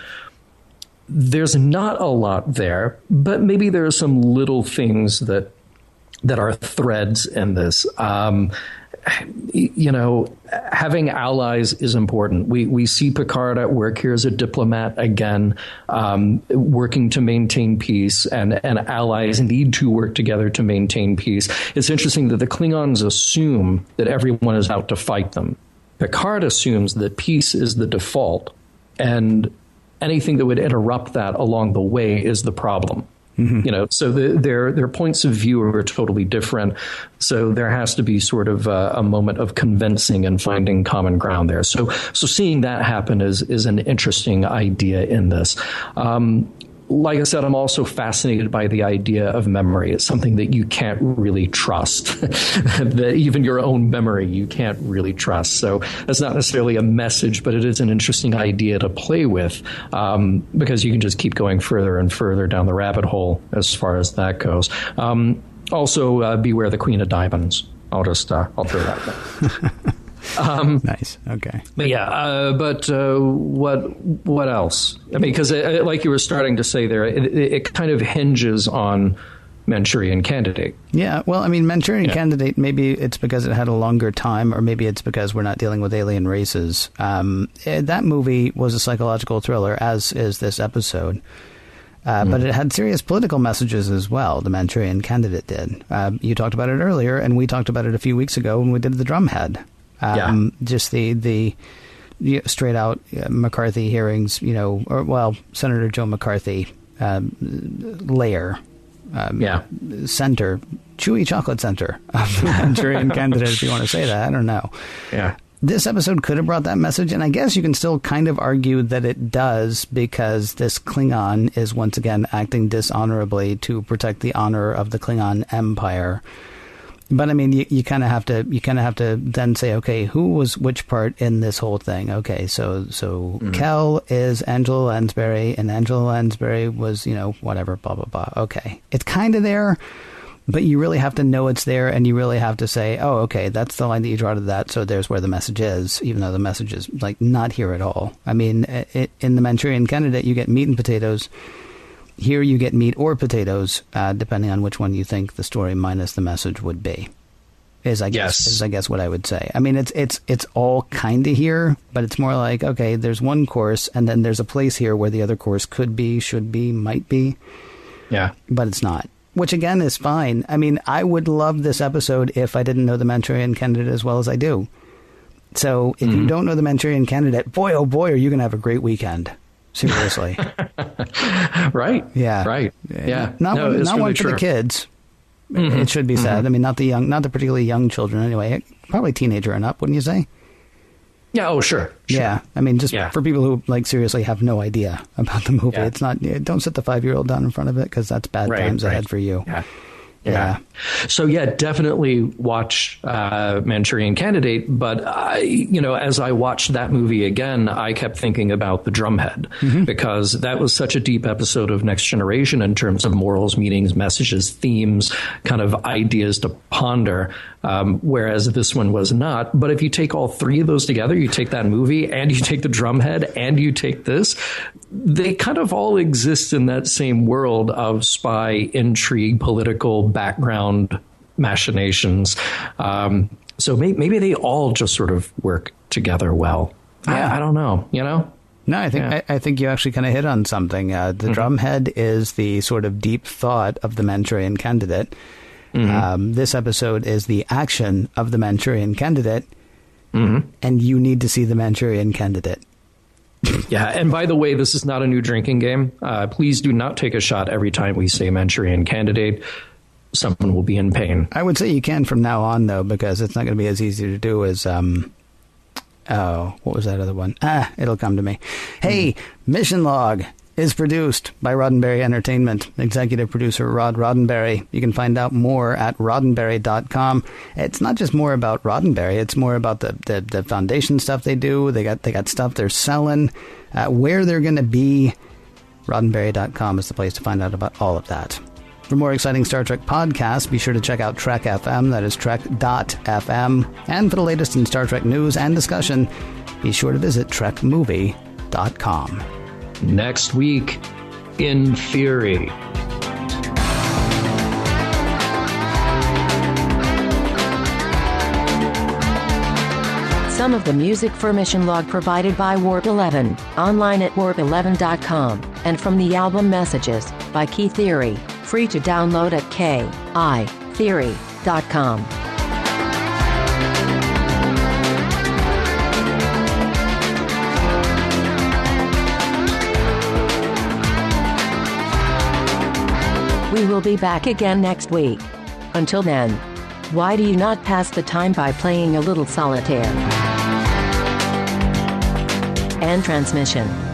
there's not a lot there, but maybe there are some little things that are threads in this. having allies is important. We see Picard at work here as a diplomat again, working to maintain peace, and allies need to work together to maintain peace. It's interesting that the Klingons assume that everyone is out to fight them. Picard assumes that peace is the default, and anything that would interrupt that along the way is the problem. So their points of view are totally different. So there has to be sort of a moment of convincing and finding common ground there. So seeing that happen is an interesting idea in this. Like I said, I'm also fascinated by the idea of memory. It's something that you can't really trust. That even your own memory, you can't really trust. So that's not necessarily a message, but it is an interesting idea to play with, because you can just keep going further and further down the rabbit hole as far as that goes. Also, beware the Queen of Diamonds. I'll throw that there. Nice. Okay. But yeah. What else? I mean, because like you were starting to say there, it kind of hinges on Manchurian Candidate. Yeah. Well, I mean, Manchurian Candidate, maybe it's because it had a longer time, or maybe it's because we're not dealing with alien races. That movie was a psychological thriller, as is this episode. But it had serious political messages as well, the Manchurian Candidate did. You talked about it earlier, and we talked about it a few weeks ago when we did the Drumhead. Just the straight out McCarthy hearings, Senator Joe McCarthy layer, center, chewy chocolate center of the Manchurian Candidate, if you want to say that. I don't know. Yeah. This episode could have brought that message, and I guess you can still kind of argue that it does, because this Klingon is once again acting dishonorably to protect the honor of the Klingon Empire. But I mean, you kind of have to then say, okay, who was which part in this whole thing? Okay, so Kel is Angela Lansbury, and Angela Lansbury was, whatever, blah, blah, blah. Okay, it's kind of there, but you really have to know it's there, and you really have to say, oh, okay, that's the line that you draw to that, so there's where the message is, even though the message is, like, not here at all. I mean, in the Manchurian Candidate, you get meat and potatoes. Here you get meat or potatoes, depending on which one you think the story minus the message would be. Is I guess what I would say. I mean, it's all kind of here, but it's more like, okay, there's one course, and then there's a place here where the other course could be, should be, might be. Yeah, but it's not. Which again is fine. I mean, I would love this episode if I didn't know the Manchurian Candidate as well as I do. So if you don't know the Manchurian Candidate, boy, oh boy, are you going to have a great weekend. Seriously. Right. Yeah. Right. Yeah. Not one for the kids. It should be said. I mean, not the particularly young children anyway. Probably teenager and up, wouldn't you say? Yeah. Oh, sure. Yeah. I mean, just for people who seriously have no idea about the movie. It's not. Don't sit the 5-year-old down in front of it, because that's bad times ahead for you. Yeah. So definitely watch Manchurian Candidate. But as I watched that movie again, I kept thinking about the Drumhead, because that was such a deep episode of Next Generation in terms of morals, meanings, messages, themes, kind of ideas to ponder. Whereas this one was not. But if you take all three of those together, you take that movie and you take the Drumhead and you take this, they kind of all exist in that same world of spy, intrigue, political background machinations. So maybe they all just sort of work together well. I don't know, No, I think you actually kind of hit on something. The Drumhead is the sort of deep thought of the Manchurian Candidate. This episode is the action of the Manchurian Candidate, and you need to see the Manchurian Candidate. Yeah, and by the way, this is not a new drinking game. Please do not take a shot every time we say Manchurian Candidate. Someone will be in pain. I would say you can from now on, though, because it's not going to be as easy to do as... what was that other one? It'll come to me. Hey, Mission Log is produced by Roddenberry Entertainment. Executive producer Rod Roddenberry. You can find out more at roddenberry.com. It's not just more about Roddenberry. It's more about the foundation stuff they do. They got stuff they're selling. Where they're going to be. Roddenberry.com is the place to find out about all of that. For more exciting Star Trek podcasts, be sure to check out Trek FM. That is trek.fm. And for the latest in Star Trek news and discussion, be sure to visit trekmovie.com. Next week, In Theory. Some of the music for Mission Log provided by Warp 11, online at warp11.com, and from the album Messages by Key Theory, free to download at kitheory.com. We will be back again next week. Until then, why do you not pass the time by playing a little solitaire? End transmission.